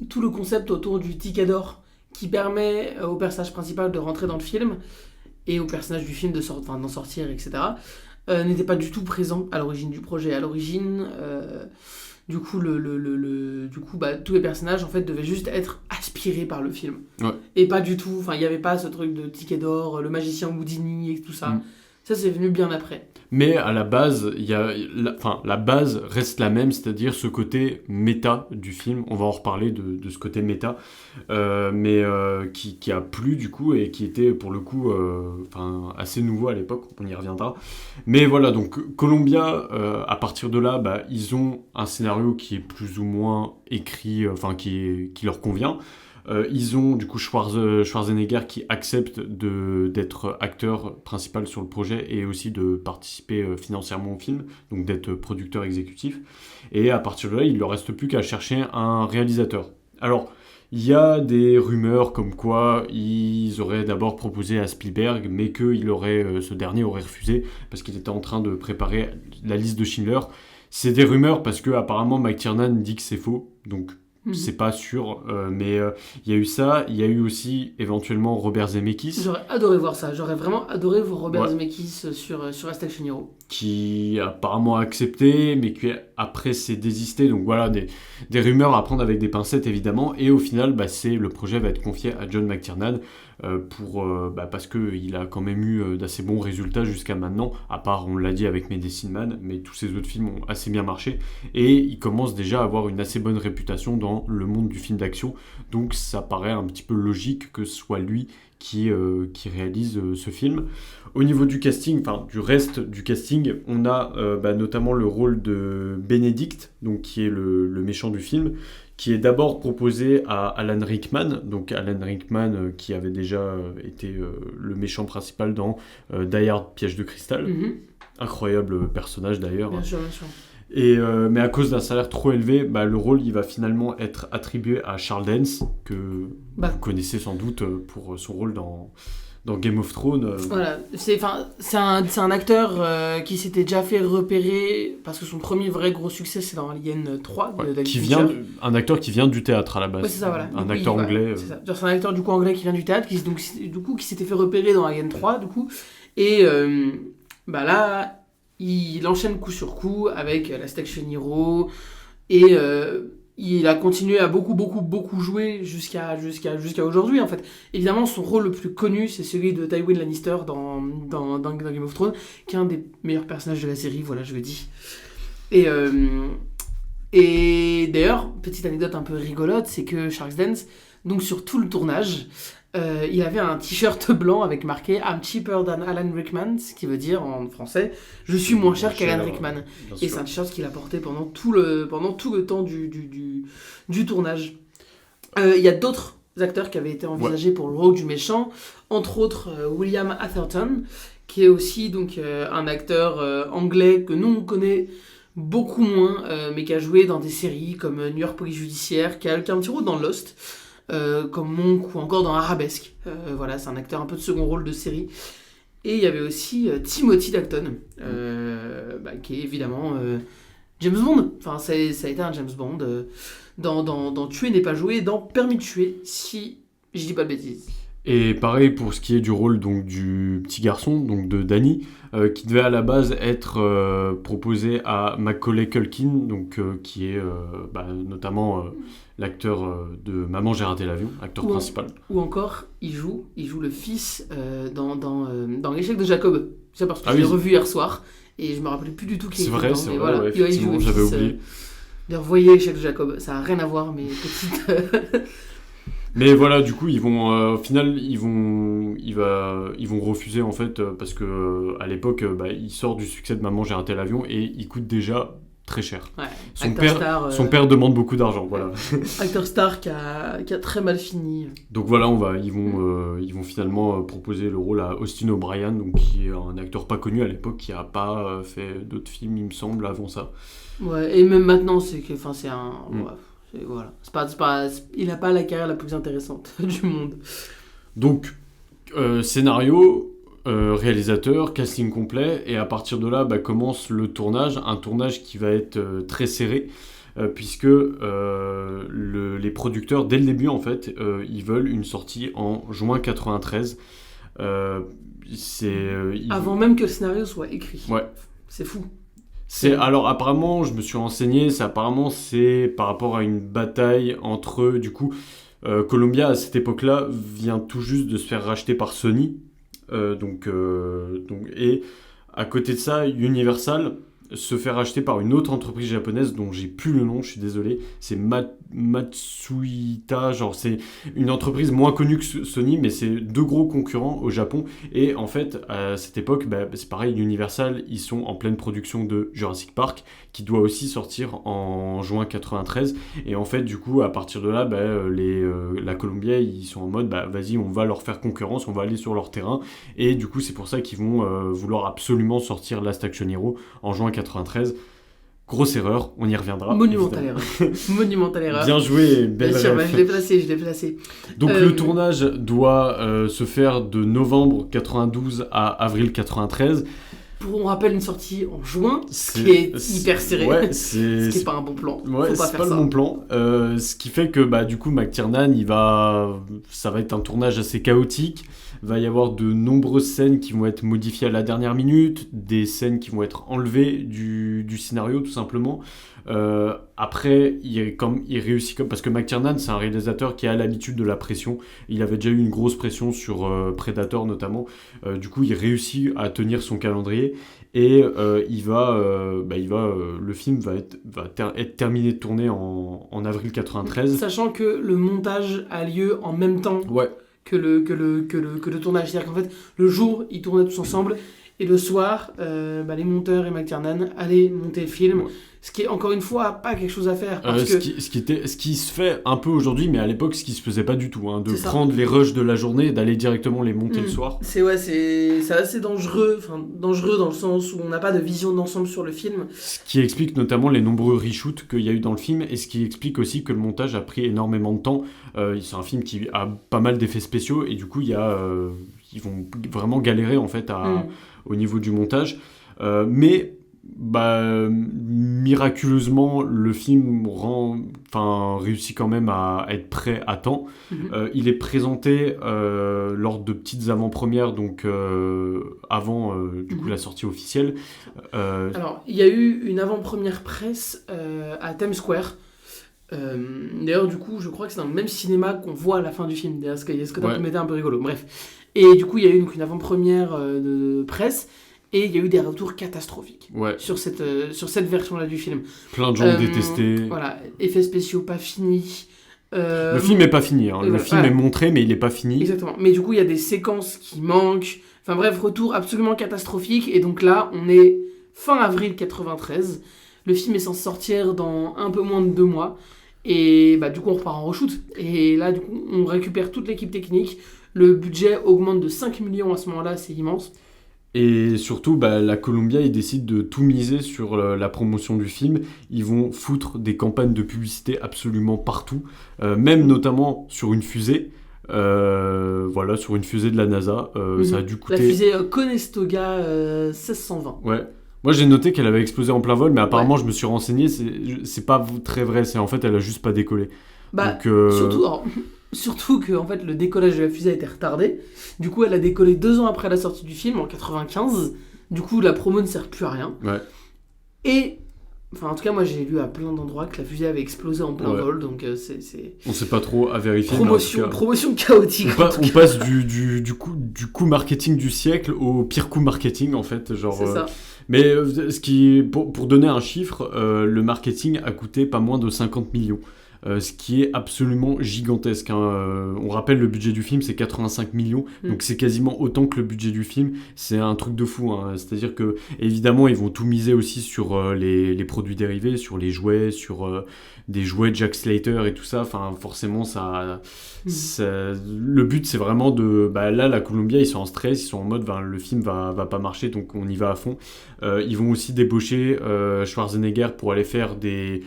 tout le concept autour du ticket d'or qui permet au personnage principal de rentrer dans le film et au personnage du film d'en sortir, etc., n'était pas du tout présent à l'origine du projet. À l'origine, du coup, tous les personnages en fait devaient juste être aspirés par le film. Ouais. Et pas du tout, il n'y avait pas ce truc de ticket d'or, le magicien Houdini et tout ça. Ça, c'est venu bien après. Mais à la base, la base reste la même, c'est-à-dire ce côté méta du film. On va en reparler de ce côté méta, qui a plu du coup et qui était pour le coup assez nouveau à l'époque, on y reviendra. Mais voilà, donc Columbia, à partir de là, ils ont un scénario qui est plus ou moins écrit, qui leur convient. Ils ont du coup Schwarzenegger qui accepte d'être acteur principal sur le projet et aussi de participer financièrement au film, donc d'être producteur exécutif. Et à partir de là, il ne leur reste plus qu'à chercher un réalisateur. Alors, il y a des rumeurs comme quoi ils auraient d'abord proposé à Spielberg, mais que ce dernier aurait refusé parce qu'il était en train de préparer la liste de Schindler. C'est des rumeurs parce que apparemment McTiernan dit que c'est faux, donc c'est pas sûr, mais il y a eu ça. Il y a eu aussi éventuellement Robert Zemeckis. J'aurais adoré voir ça. J'aurais vraiment adoré voir Robert Zemeckis sur Last Action Hero. Qui a apparemment accepté, mais qui après s'est désisté. Donc voilà, des rumeurs à prendre avec des pincettes évidemment. Et au final, le projet va être confié à John McTiernan parce qu'il a quand même eu d'assez bons résultats jusqu'à maintenant. À part, on l'a dit avec Medicine Man, mais tous ses autres films ont assez bien marché. Et il commence déjà à avoir une assez bonne réputation dans le monde du film d'action. Donc ça paraît un petit peu logique que ce soit lui qui réalise ce film. Au niveau du casting, du reste du casting, on a notamment le rôle de Benedict, donc qui est le méchant du film, qui est d'abord proposé à Alan Rickman, donc Alan Rickman qui avait déjà été le méchant principal dans Die Hard, Piège de cristal. Incroyable personnage d'ailleurs. Bien sûr, bien sûr. Mais à cause d'un salaire trop élevé, le rôle il va finalement être attribué à Charles Dance, que vous connaissez sans doute pour son rôle dans Game of Thrones. Voilà, c'est un acteur qui s'était déjà fait repérer, parce que son premier vrai gros succès c'est dans Alien 3 de David Fincher. Un acteur qui vient du théâtre à la base. Ouais, c'est ça, voilà. Un acteur anglais. C'est ça. C'est un acteur du coup anglais qui vient du théâtre, qui s'était fait repérer dans Alien 3 du coup. Et là, il enchaîne coup sur coup avec Last Action Hero et il a continué à beaucoup jouer jusqu'à aujourd'hui en fait. Évidemment, son rôle le plus connu, c'est celui de Tywin Lannister dans Game of Thrones, qui est un des meilleurs personnages de la série, voilà, je le dis. Et d'ailleurs, petite anecdote un peu rigolote, c'est que Charles Dance, donc sur tout le tournage, il avait un t-shirt blanc avec marqué I'm cheaper than Alan Rickman, ce qui veut dire en français je suis moins cher qu'Alan Rickman. Et c'est un t-shirt qu'il a porté pendant tout le temps du tournage. Il y a d'autres acteurs qui avaient été envisagés pour le rôle du méchant, entre autres William Atherton, qui est aussi donc un acteur anglais que nous on connaît beaucoup moins, mais qui a joué dans des séries comme New York Police Judiciaire, qui a un petit rôle dans Lost. Comme Monk ou encore dans Arabesque. Voilà, c'est un acteur un peu de second rôle de série. Et il y avait aussi Timothy Dalton, qui est évidemment James Bond. Enfin, ça a été un James Bond dans Tuer n'est pas joué, dans Permis de tuer, si je dis pas de bêtises. Et pareil pour ce qui est du rôle donc, du petit garçon, donc de Danny, qui devait à la base être proposé à Macaulay Culkin, donc, qui est notamment l'acteur de Maman j'ai raté l'avion, acteur principal. Ou encore, il joue le fils dans l'échec de Jacob. C'est parce que Ah je l'ai oui. revu hier soir et je me rappelais plus du tout qui C'est était vrai, dedans, c'est mais vrai, ouais, il joue effectivement, le j'avais fils, oublié. D'ailleurs, voyez Jacques Jacob, ça a rien à voir, mais petite. Mais voilà, du coup, ils vont, au final, ils vont refuser en fait parce que à l'époque, il sort du succès de Maman, j'ai raté l'avion et il coûte déjà très cher. Ouais, Son acteur père, star, son père demande beaucoup d'argent, voilà. acteur star qui a très mal fini. Donc voilà, ils vont finalement proposer le rôle à Austin O'Brien, donc qui est un acteur pas connu à l'époque, qui a pas fait d'autres films, il me semble, avant ça. Ouais, et même maintenant, c'est un. Mm. Ouais, voilà. Il a pas la carrière la plus intéressante du monde. Donc scénario. Réalisateur, casting complet, et à partir de là commence le tournage, un tournage qui va être très serré, puisque les producteurs, dès le début en fait, ils veulent une sortie en juin 93. Avant même que le scénario soit écrit. Ouais. C'est fou. Alors apparemment, je me suis renseigné, c'est par rapport à une bataille entre, du coup, Columbia à cette époque-là vient tout juste de se faire racheter par Sony. Et à côté de ça, Universal se fait racheter par une autre entreprise japonaise dont j'ai plus le nom, je suis désolé, c'est Matsuhita, genre c'est une entreprise moins connue que Sony, mais c'est deux gros concurrents au Japon. Et en fait, à cette époque, c'est pareil, Universal, ils sont en pleine production de Jurassic Park, qui doit aussi sortir en juin 93. Et en fait, du coup, à partir de là, la Columbia, ils sont en mode, vas-y, on va leur faire concurrence, on va aller sur leur terrain. Et du coup, c'est pour ça qu'ils vont vouloir absolument sortir Last Action Hero en juin 93. Grosse erreur, on y reviendra. Monumentale erreur. Monumentale erreur. Bien joué, belle Bien sûr, ref. je l'ai placé. Donc le tournage doit se faire de novembre 92 à avril 93. On rappelle une sortie en juin, ce qui est hyper serré. Ouais, ce qui n'est pas un bon plan. Ouais, Faut pas c'est faire pas ça. le bon plan. Ce qui fait que du coup McTiernan, ça va être un tournage assez chaotique. Va y avoir de nombreuses scènes qui vont être modifiées à la dernière minute, des scènes qui vont être enlevées du scénario tout simplement. Après, il réussit parce que McTiernan, c'est un réalisateur qui a l'habitude de la pression. Il avait déjà eu une grosse pression sur Predator notamment. Du coup, il réussit à tenir son calendrier et le film va être terminé de tourner en avril 93. Sachant que le montage a lieu en même temps. Ouais. Que le tournage. C'est-à-dire qu'en fait, le jour, ils tournaient tous ensemble, et le soir, les monteurs et McTiernan allaient monter le film. Ouais. Ce qui est, encore une fois, pas quelque chose à faire. Parce que... ce qui se fait un peu aujourd'hui, mais à l'époque, ce qui se faisait pas du tout. De prendre les rushs de la journée et d'aller directement les monter le soir. C'est assez dangereux. Dangereux dans le sens où on n'a pas de vision d'ensemble sur le film. Ce qui explique notamment les nombreux reshoots qu'il y a eu dans le film, et ce qui explique aussi que le montage a pris énormément de temps. C'est un film qui a pas mal d'effets spéciaux, et du coup, ils vont vraiment galérer en fait au niveau du montage. Mais miraculeusement, le film réussit quand même à être prêt à temps. Il est présenté lors de petites avant-premières, donc avant du coup la sortie officielle. Alors, il y a eu une avant-première presse à Times Square. D'ailleurs, du coup, je crois que c'est dans le même cinéma qu'on voit à la fin du film. D'ailleurs, ce que t'as un peu rigolo. Bref. Et du coup, il y a eu une avant-première de presse. Et il y a eu des retours catastrophiques sur cette version-là du film. Plein de gens détestés. Voilà, effets spéciaux pas finis. Le film n'est pas fini. Le film est montré, mais il n'est pas fini. Exactement. Mais du coup, il y a des séquences qui manquent. Enfin bref, retour absolument catastrophique. Et donc là, on est fin avril 93. Le film est censé sortir dans un peu moins de 2 mois. Et du coup, on repart en reshoot. Et là, du coup, on récupère toute l'équipe technique. Le budget augmente de 5 millions à ce moment-là, c'est immense. Et surtout, la Columbia, ils décident de tout miser sur la promotion du film. Ils vont foutre des campagnes de publicité absolument partout, même notamment sur une fusée. Sur une fusée de la NASA. Ça a dû coûter... La fusée Conestoga 1620. Ouais. Moi, j'ai noté qu'elle avait explosé en plein vol, mais apparemment, je me suis renseigné, c'est pas très vrai. En fait, elle a juste pas décollé. Donc, Surtout que en fait, le décollage de la fusée a été retardé. Du coup, elle a décollé 2 ans après la sortie du film, en 95. Du coup, la promo ne sert plus à rien. Ouais. Et Enfin, en tout cas, moi, j'ai lu à plein d'endroits que la fusée avait explosé en plein vol, donc c'est... On sait pas trop à vérifier. Promotion chaotique. On passe du coup marketing du siècle au pire coup marketing, en fait. Genre, c'est ça. Mais pour donner un chiffre, le marketing a coûté pas moins de 50 millions. Ce qui est absolument gigantesque. On rappelle, le budget du film, c'est 85 millions, donc c'est quasiment autant que le budget du film. C'est un truc de fou. C'est-à-dire que, évidemment, ils vont tout miser aussi sur les produits dérivés, sur les jouets, sur des jouets Jack Slater et tout ça. Enfin, forcément, le but, c'est vraiment de... là, la Columbia, ils sont en stress, ils sont en mode, le film va pas marcher, donc on y va à fond. Ils vont aussi débaucher Schwarzenegger pour aller faire des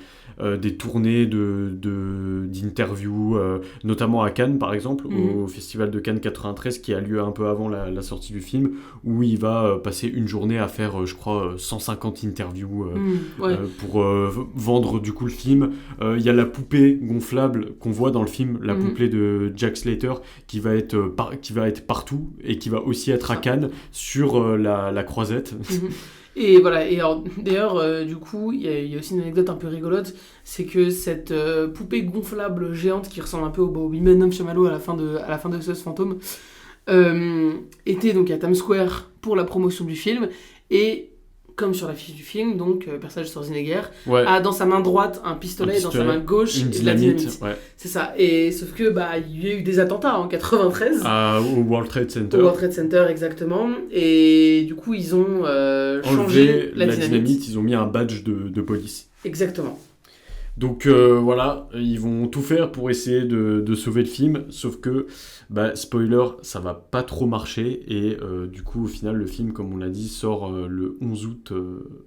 tournées d'interviews, notamment à Cannes par exemple, au Festival de Cannes 93 qui a lieu un peu avant la sortie du film, où il va passer une journée à faire, je crois, 150 interviews pour vendre du coup le film. Il y a la poupée gonflable qu'on voit dans le film, la poupée de Jack Slater, qui va être partout et qui va aussi être à Cannes sur la croisette. Et voilà, et alors, d'ailleurs, du coup, il y a aussi une anecdote un peu rigolote, c'est que cette poupée gonflable géante qui ressemble un peu au Bobby M. Chamallow à la fin de SOS Fantôme, était donc à Times Square pour la promotion du film, et comme sur l'affiche du film, donc le personnage de Schwarzenegger a dans sa main droite un pistolet, dans sa main gauche une la dynamite. Ouais. C'est ça, et sauf que il y a eu des attentats en 93 au World Trade Center. Au World Trade Center, exactement, et du coup ils ont changé la dynamite. Ils ont mis un badge de police. Exactement. Donc voilà, ils vont tout faire pour essayer de sauver le film, sauf que, spoiler, ça va pas trop marcher, et du coup, au final, le film, comme on l'a dit, sort le 11 août,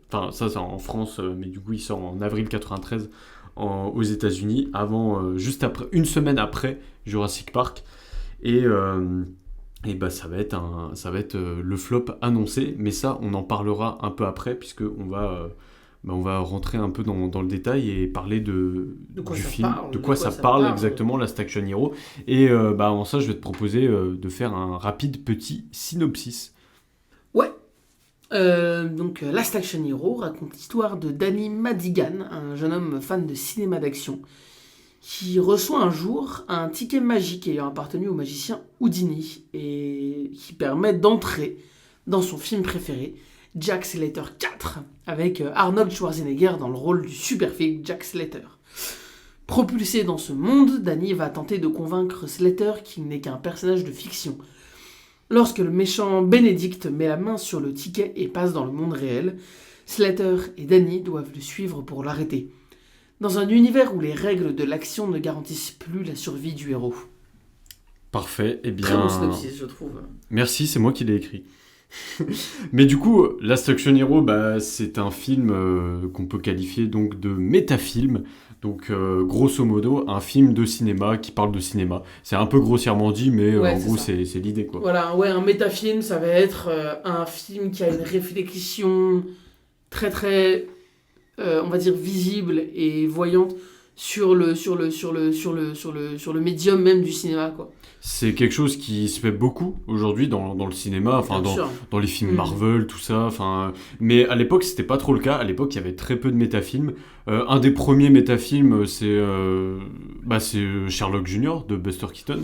enfin ça c'est en France, mais du coup il sort en avril 93 aux États-Unis, juste après, une semaine après Jurassic Park, et ça va être le flop annoncé, mais ça on en parlera un peu après, puisque on va rentrer un peu dans le détail et parler du film, de quoi ça parle exactement, Last Action Hero. Et en ça, je vais te proposer de faire un rapide petit synopsis. Ouais. Donc, Last Action Hero raconte l'histoire de Danny Madigan, un jeune homme fan de cinéma d'action, qui reçoit un jour un ticket magique ayant appartenu au magicien Houdini et qui permet d'entrer dans son film préféré, Jack Slater 4, avec Arnold Schwarzenegger dans le rôle du super-flic Jack Slater. Propulsé dans ce monde, Danny va tenter de convaincre Slater qu'il n'est qu'un personnage de fiction. Lorsque le méchant Benedict met la main sur le ticket et passe dans le monde réel, Slater et Danny doivent le suivre pour l'arrêter. Dans un univers où les règles de l'action ne garantissent plus la survie du héros. Parfait, eh bien... Très bon synopsis, je trouve. Merci, c'est moi qui l'ai écrit. Mais du coup, Last Action Hero, c'est un film qu'on peut qualifier donc de métafilm. Donc, grosso modo, un film de cinéma qui parle de cinéma. C'est un peu grossièrement dit, mais en gros, c'est l'idée, quoi. Voilà, un métafilm, ça va être un film qui a une réflexion très, très, on va dire, visible et voyante sur le médium même du cinéma, quoi. C'est quelque chose qui se fait beaucoup aujourd'hui dans le cinéma, enfin dans les films Marvel, tout ça. Mais à l'époque, c'était pas trop le cas. À l'époque, il y avait très peu de métafilms. Un des premiers métafilms, c'est Sherlock Jr. de Buster Keaton,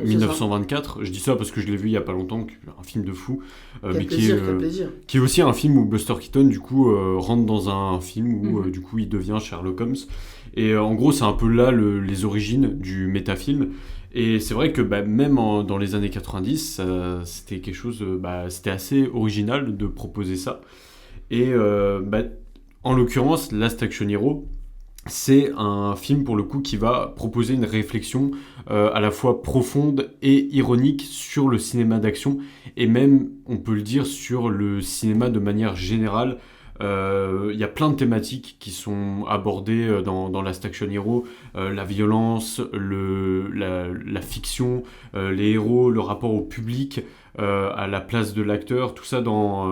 1924. Je dis ça parce que je l'ai vu il y a pas longtemps, un film de fou. Quel plaisir. Qui est aussi un film où Buster Keaton, du coup, rentre dans un film où, du coup, il devient Sherlock Holmes. Et en gros, c'est un peu là les origines du métafilm. Et c'est vrai que même dans les années 90, c'était quelque chose, c'était assez original de proposer ça. Et en l'occurrence, Last Action Hero, c'est un film pour le coup qui va proposer une réflexion à la fois profonde et ironique sur le cinéma d'action, et même, on peut le dire, sur le cinéma de manière générale. Il y a plein de thématiques qui sont abordées dans Last Action Hero, la violence, la fiction, les héros, le rapport au public, à la place de l'acteur, tout ça dans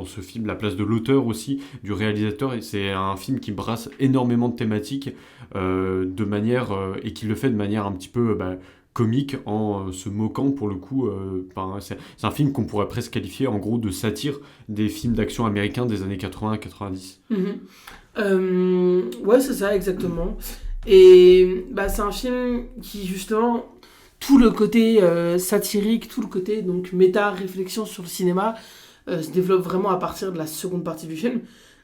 ce film, la place de l'auteur aussi, du réalisateur, et c'est un film qui brasse énormément de thématiques et qui le fait de manière un petit peu comique en se moquant pour le coup. C'est un film qu'on pourrait presque qualifier en gros de satire des films d'action américains des années 80-90. Ouais, c'est ça, exactement. Et c'est un film qui, justement, tout le côté satirique, tout le côté donc méta-réflexion sur le cinéma se développe vraiment à partir de la seconde partie du film.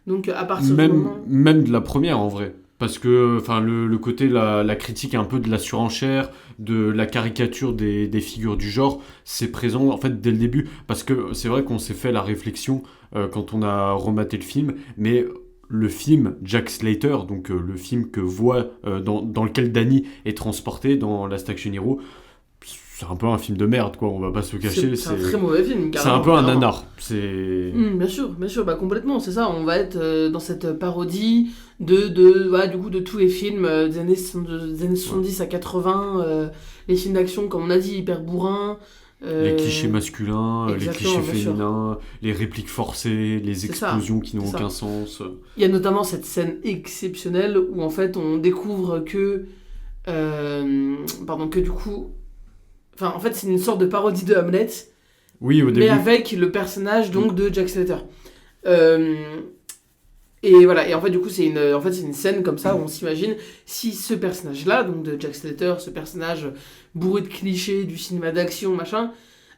Donc, à partir du moment... Même de la première, en vrai. Parce que le côté, la critique un peu de la surenchère, de la caricature des figures du genre, c'est présent en fait dès le début. Parce que c'est vrai qu'on s'est fait la réflexion quand on a rematé le film, mais le film Jack Slater, donc le film que dans lequel Danny est transporté dans Last Action Hero, c'est un peu un film de merde, quoi, on va pas se le cacher. C'est un très mauvais film, carrément. C'est un peu un carrément. nanar. Bien sûr, complètement, c'est ça. On va être dans cette parodie de tous les films des années 70 à 80, les films d'action, comme on a dit, hyper bourrins. Les clichés masculins, les Exactement, clichés bien sûr. féminins, les répliques forcées, les C'est explosions qui n'ont c'est aucun ça. sens. Il y a notamment cette scène exceptionnelle où en fait on découvre que du coup, en fait c'est une sorte de parodie de Hamlet, Oui, au mais début. avec le personnage donc de Jack Slater. Et voilà, et en fait du coup c'est une scène comme ça où on s'imagine si ce personnage-là, donc de Jack Slater, ce personnage bourré de clichés du cinéma d'action machin,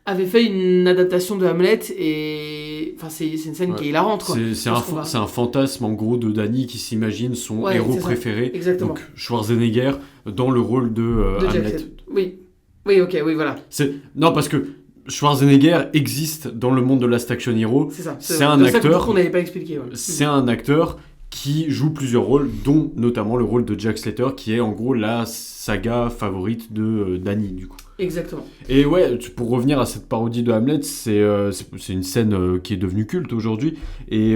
avait fait une adaptation de Hamlet, et c'est une scène qui est hilarante, quoi. C'est un fantasme en gros de Danny qui s'imagine son héros c'est ça. préféré. Exactement. Donc Schwarzenegger dans le rôle de De Jack Hamlet. Slater. Oui, ok, oui, voilà. Non, parce que Schwarzenegger existe dans le monde de Last Action Hero. C'est ça. C'est un acteur. qu'on n'avait pas expliqué. Ouais. C'est un acteur qui joue plusieurs rôles, dont notamment le rôle de Jack Slater, qui est en gros la saga favorite de Danny, du coup. Exactement. Et ouais, pour revenir à cette parodie de Hamlet, c'est une scène qui est devenue culte aujourd'hui et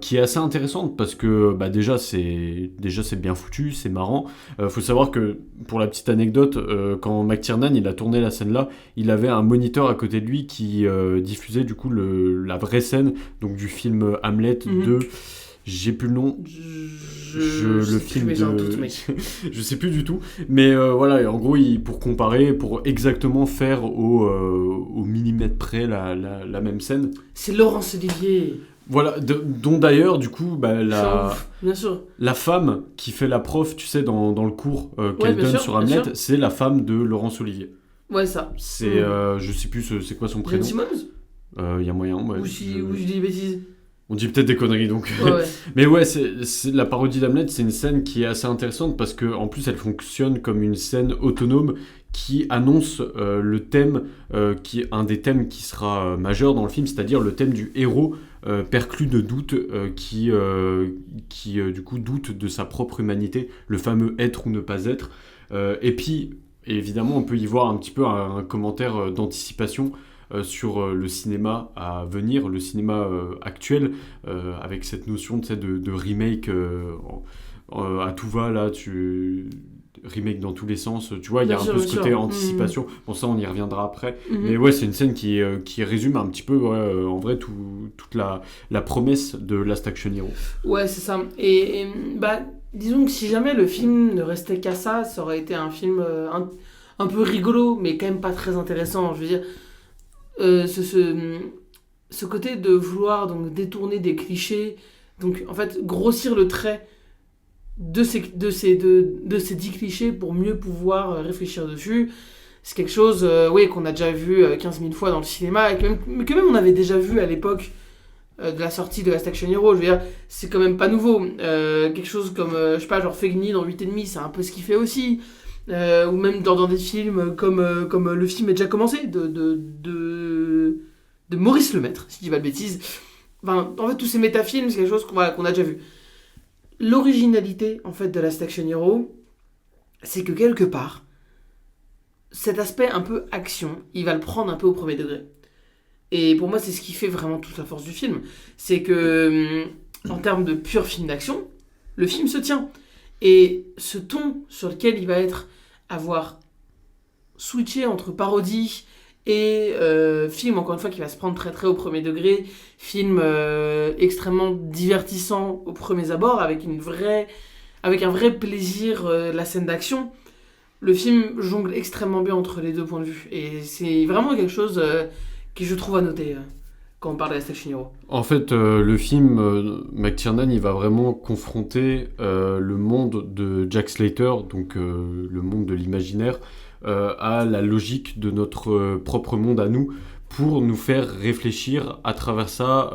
qui est assez intéressante parce que déjà c'est bien foutu, c'est marrant. Faut savoir que pour la petite anecdote, quand McTiernan il a tourné la scène là, il avait un moniteur à côté de lui qui diffusait du coup la vraie scène donc du film Hamlet de j'ai plus le nom. Le film j'ai un doute, mec. Je sais plus du tout, mais voilà, et en gros, pour comparer, pour exactement faire au millimètre près la même scène. C'est Laurence Olivier. Voilà, dont d'ailleurs, du coup, Bien sûr. la femme qui fait la prof, tu sais, dans le cours qu'elle bien donne sûr, sur bien Hamlet, sûr. c'est la femme de Laurence Olivier. Ouais, ça. C'est, je sais plus, c'est quoi son prénom. Jane Simmons. Il y a moyen, ouais. Ou je dis des bêtises. On dit peut-être des conneries, donc. Ouais. Mais ouais, c'est la parodie d'Hamlet, c'est une scène qui est assez intéressante parce que en plus elle fonctionne comme une scène autonome qui annonce le thème, qui est un des thèmes qui sera majeur dans le film, c'est-à-dire le thème du héros perclus de doute, qui du coup doute de sa propre humanité, le fameux être ou ne pas être. Et puis évidemment on peut y voir un petit peu un commentaire d'anticipation sur le cinéma à venir, le cinéma actuel, avec cette notion de remake à tout va, là, remake dans tous les sens, tu vois, il y a un peu ce côté anticipation. Bon, ça, on y reviendra après. Mais ouais, c'est une scène qui résume un petit peu, en vrai, toute la promesse de Last Action Hero. Ouais, c'est ça. Et disons que si jamais le film ne restait qu'à ça, ça aurait été un film un peu rigolo, mais quand même pas très intéressant. Je veux dire, ce côté de vouloir donc détourner des clichés, donc en fait grossir le trait de ces 10 clichés pour mieux pouvoir réfléchir dessus, c'est quelque chose qu'on a déjà vu 15 000 fois dans le cinéma, et que même on avait déjà vu à l'époque de la sortie de Last Action Hero. Je veux dire, c'est quand même pas nouveau. Quelque chose comme, je sais pas, genre Fegni dans 8,5, c'est un peu ce qu'il fait aussi. Ou même dans des films comme Le film est déjà commencé de Maurice Lemaître, si je dis pas de bêtises. Enfin, en fait, tous ces métafilms, c'est quelque chose qu'on a déjà vu. L'originalité, en fait, de Last Action Hero, c'est que quelque part, cet aspect un peu action, il va le prendre un peu au premier degré. Et pour moi, c'est ce qui fait vraiment toute la force du film. C'est que, en termes de pur film d'action, le film se tient. Et ce ton sur lequel il va avoir switché entre parodie et film, encore une fois, qui va se prendre très très au premier degré, film extrêmement divertissant au premier abord, avec un vrai plaisir de la scène d'action, le film jongle extrêmement bien entre les deux points de vue. Et c'est vraiment quelque chose qui, je trouve, à noter quand on parle de Last Action Hero. En fait, le film, McTiernan, il va vraiment confronter le monde de Jack Slater, donc le monde de l'imaginaire, à la logique de notre propre monde à nous, pour nous faire réfléchir à travers ça,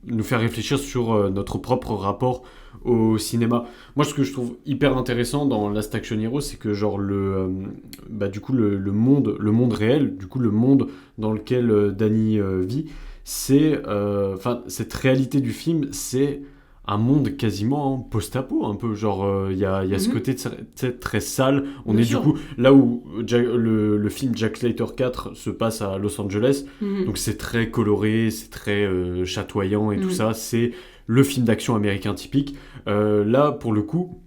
nous faire réfléchir sur notre propre rapport au cinéma. Moi, ce que je trouve hyper intéressant dans Last Action Hero, c'est que genre du coup le monde réel, du coup le monde dans lequel Danny vit, c'est cette réalité du film, c'est un monde quasiment post-apo, un peu genre il y a ce côté très sale. On Bien est sûr. du coup là où le film Jack Slater 4 se passe à Los Angeles, donc c'est très coloré, c'est très chatoyant et tout ça, c'est le film d'action américain typique. Là, pour le coup,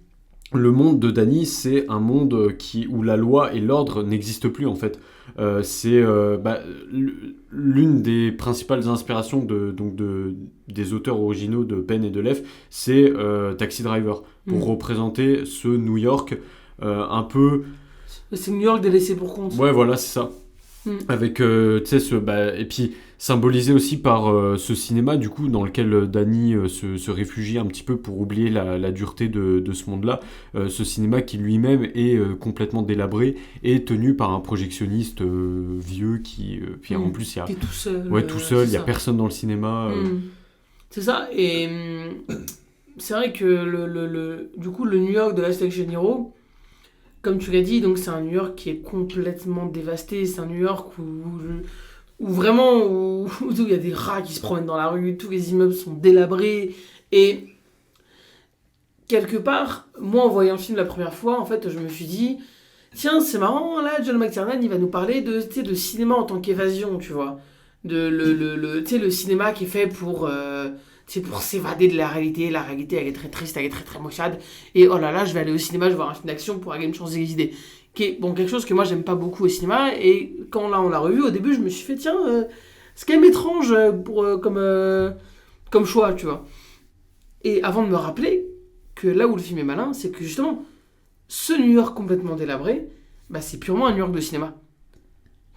le monde de Danny, c'est un monde où la loi et l'ordre n'existent plus, en fait. C'est l'une des principales inspirations des auteurs originaux de Penn et de Leff, c'est Taxi Driver, pour représenter ce New York un peu... C'est New York délaissé pour compte. Ouais, voilà, c'est ça. Avec, tu sais, et puis symbolisé aussi par ce cinéma, du coup, dans lequel Danny se réfugie un petit peu pour oublier la dureté de ce monde-là. Ce cinéma qui lui-même est complètement délabré et tenu par un projectionniste vieux puis en plus, il y a... Qui est tout seul. Ouais, tout seul, il n'y a ça. personne dans le cinéma. C'est ça, et c'est vrai que du coup, le New York de Last Action Hero, comme tu l'as dit, donc c'est un New York qui est complètement dévasté. C'est un New York où vraiment où il y a des rats qui se promènent dans la rue, tous les immeubles sont délabrés. Et quelque part, moi en voyant le film la première fois, en fait, je me suis dit, tiens, c'est marrant, là, John McTiernan, il va nous parler de cinéma en tant qu'évasion, tu vois. Le cinéma qui est fait pour s'évader de la réalité. La réalité, elle est très triste, elle est très très maussade. Et oh là là, je vais aller au cinéma, je vais voir un film d'action pour avoir une chance d'exister. Qui est quelque chose que moi j'aime pas beaucoup au cinéma. Et quand là on l'a revu, au début, je me suis fait, tiens, c'est quand même étrange comme choix, tu vois. Et avant de me rappeler que là où le film est malin, c'est que justement, ce New York complètement délabré, bah, c'est purement un New York de cinéma.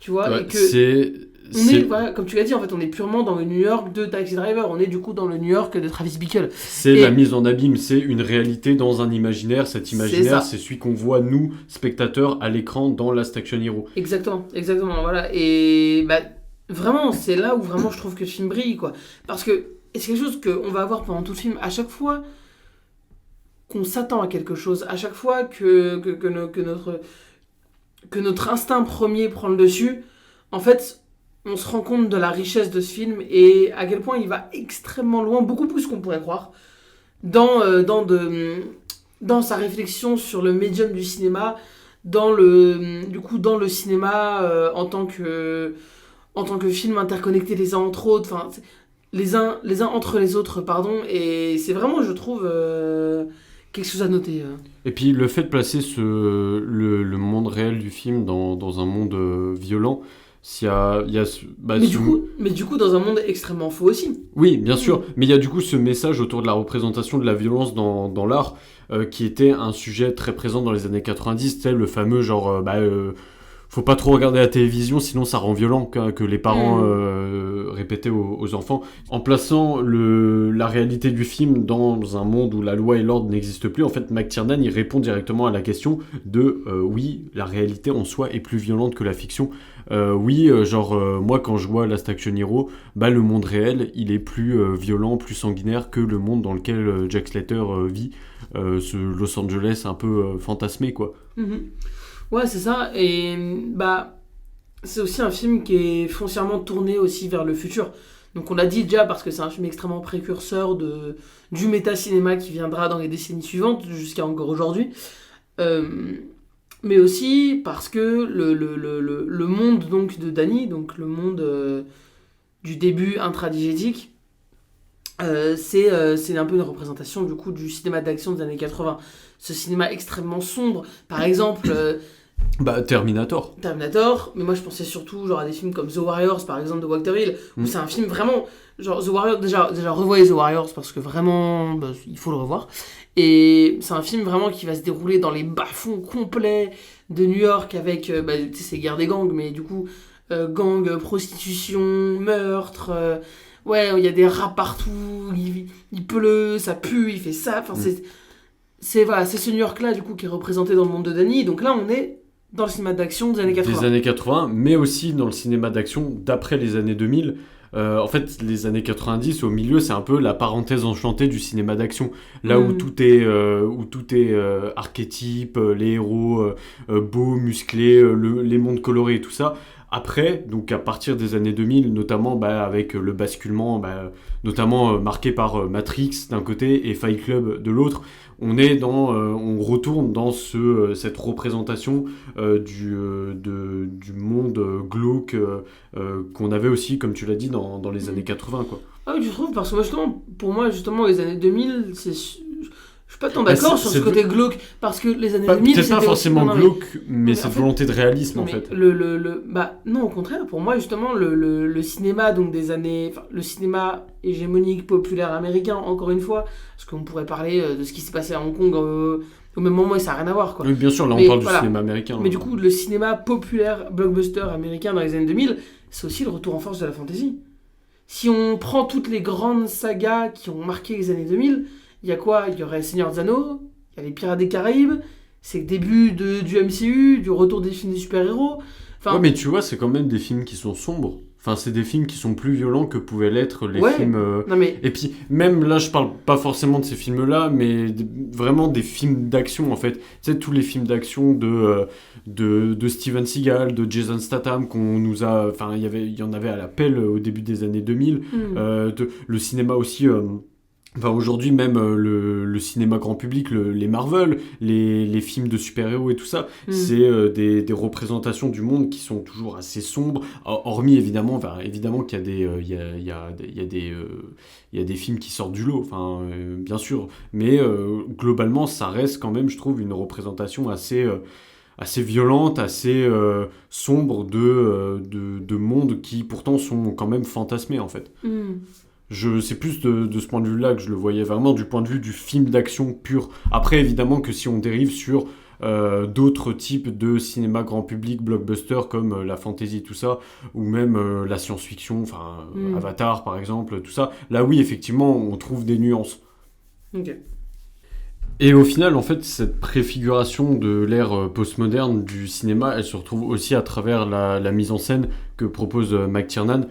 Tu vois, Ouais, et que c'est comme tu l'as dit, en fait, on est purement dans le New York de Taxi Driver. On est du coup dans le New York de Travis Bickle. C'est Et- la mise en abîme, c'est une réalité dans un imaginaire. Cet C'est imaginaire, ça. c'est celui qu'on voit, nous, spectateurs, à l'écran dans Last Action Hero. Exactement, voilà. Et bah, vraiment, c'est là où vraiment je trouve que le film brille, quoi. Parce que et c'est quelque chose qu'on va avoir pendant tout le film. À chaque fois qu'on s'attend à quelque chose, à chaque fois que notre instinct premier prend le dessus, en fait, on se rend compte de la richesse de ce film et à quel point il va extrêmement loin, beaucoup plus qu'on pourrait croire, dans sa réflexion sur le médium du cinéma, dans le cinéma en tant que film interconnecté les uns entre autres, enfin, les uns entre les autres, pardon, et c'est vraiment, je trouve, quelque chose à noter. Et puis le fait de placer le monde réel du film dans un monde violent, il y a Mais du coup, dans un monde extrêmement faux aussi. oui, bien sûr, mais il y a du coup ce message autour de la représentation de la violence dans l'art qui était un sujet très présent dans les années 90, tu sais, le fameux genre, faut pas trop regarder la télévision sinon ça rend violent, que les parents répétaient aux enfants. En plaçant la réalité du film dans un monde où la loi et l'ordre n'existent plus, en fait McTiernan il répond directement à la question de oui, la réalité en soi est plus violente que la fiction. Moi quand je vois Last Action Hero, le monde réel il est plus violent, plus sanguinaire que le monde dans lequel Jack Slater vit, ce Los Angeles un peu fantasmé quoi. Mhm. Ouais, c'est ça. Et bah, c'est aussi un film qui est foncièrement tourné aussi vers le futur. Donc on l'a dit déjà parce que c'est un film extrêmement précurseur du méta-cinéma qui viendra dans les décennies suivantes jusqu'à encore aujourd'hui. Mais aussi parce que le monde donc de Danny, donc le monde du début intradigétique, c'est un peu une représentation du coup du cinéma d'action des années 80. Ce cinéma extrêmement sombre. Par exemple, Bah, Terminator. Terminator, mais moi je pensais surtout genre à des films comme The Warriors par exemple de Walter Hill, où c'est un film vraiment, genre The Warriors, déjà revoyez The Warriors parce que vraiment, bah, il faut le revoir, et c'est un film vraiment qui va se dérouler dans les bas-fonds complets de New York avec, bah, tu sais c'est guerre des gangs, mais du coup, gang, prostitution, meurtre, ouais, il y a des rats partout, il pleut, ça pue, il fait ça, enfin voilà, c'est ce New York là du coup qui est représenté dans le monde de Danny, donc là on est dans le cinéma d'action des années 80. Des années 80, mais aussi dans le cinéma d'action d'après les années 2000. En fait, les années 90, au milieu, c'est un peu la parenthèse enchantée du cinéma d'action. Là où tout est, archétype, les héros beaux, musclés, les mondes colorés et tout ça. Après, donc à partir des années 2000, notamment avec le basculement, notamment marqué par Matrix d'un côté et Fight Club de l'autre, on retourne dans cette représentation du monde glauque qu'on avait aussi, comme tu l'as dit, dans les années 80, quoi. Ah oui, tu trouves? Parce que moi, justement, pour moi, justement, les années 2000, je suis pas tant d'accord sur ce côté glauque, parce que les années 2000, peut-être pas forcément glauque, mais cette volonté de réalisme, en fait. Bah, non, au contraire, pour moi, justement, le cinéma, donc des années... Enfin, le cinéma hégémonique, populaire américain, encore une fois, parce qu'on pourrait parler de ce qui s'est passé à Hong Kong au même moment, et ça n'a rien à voir, quoi. Oui, bien sûr, là, on parle du cinéma américain. Mais du coup, le cinéma populaire, blockbuster américain dans les années 2000, c'est aussi le retour en force de la fantasy. Si on prend toutes les grandes sagas qui ont marqué les années 2000, il y a quoi? Il y aurait Seigneur des Anneaux, il y a les Pirates des Caraïbes, c'est le début du MCU, du retour des films des super-héros. Enfin, ouais, mais tu vois, c'est quand même des films qui sont sombres. Enfin, c'est des films qui sont plus violents que pouvaient l'être les films... Non mais... Et puis, même là, je parle pas forcément de ces films-là, mais vraiment des films d'action, en fait. Tu sais, tous les films d'action de Steven Seagal, de Jason Statham, qu'on nous a... Enfin, il y en avait à la pelle au début des années 2000. Le cinéma aussi... Enfin, aujourd'hui, même le cinéma grand public, les Marvel, les films de super-héros et tout ça, c'est des représentations du monde qui sont toujours assez sombres, hormis évidemment qu'il y a des films qui sortent du lot, bien sûr, mais globalement, ça reste quand même, je trouve, une représentation assez violente, assez sombre de mondes qui pourtant sont quand même fantasmés, en fait. C'est plus de ce point de vue-là que je le voyais, vraiment du point de vue du film d'action pur. Après, évidemment que si on dérive sur d'autres types de cinéma grand public, blockbuster, comme la fantasy, tout ça, ou même la science-fiction, Avatar par exemple, tout ça, là oui, effectivement, on trouve des nuances. Ok. Et au final, en fait, cette préfiguration de l'ère postmoderne du cinéma, elle se retrouve aussi à travers la mise en scène que propose McTiernan.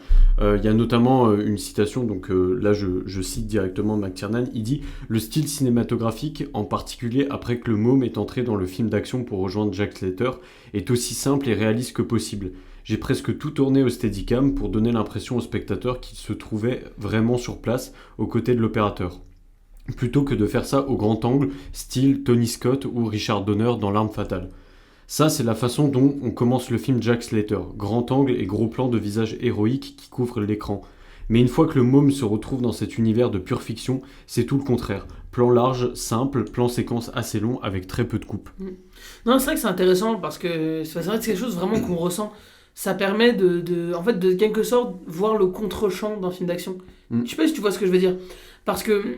Il y a notamment une citation, donc là je cite directement McTiernan, il dit « Le style cinématographique, en particulier après que le môme est entré dans le film d'action pour rejoindre Jack Slater, est aussi simple et réaliste que possible. J'ai presque tout tourné au Steadicam pour donner l'impression au spectateur qu'il se trouvait vraiment sur place, aux côtés de l'opérateur. » Plutôt que de faire ça au grand angle, style Tony Scott ou Richard Donner dans L'Arme Fatale. Ça, c'est la façon dont on commence le film Jack Slater, grand angle et gros plan de visage héroïque qui couvrent l'écran. Mais une fois que le môme se retrouve dans cet univers de pure fiction, c'est tout le contraire. Plan large, simple, plan séquence assez long avec très peu de coupes. Non, c'est vrai que c'est intéressant parce que c'est vrai que c'est quelque chose vraiment qu'on ressent. Ça permet en fait, de quelque sorte voir le contre-champ d'un film d'action. Je sais pas si tu vois ce que je veux dire. Parce que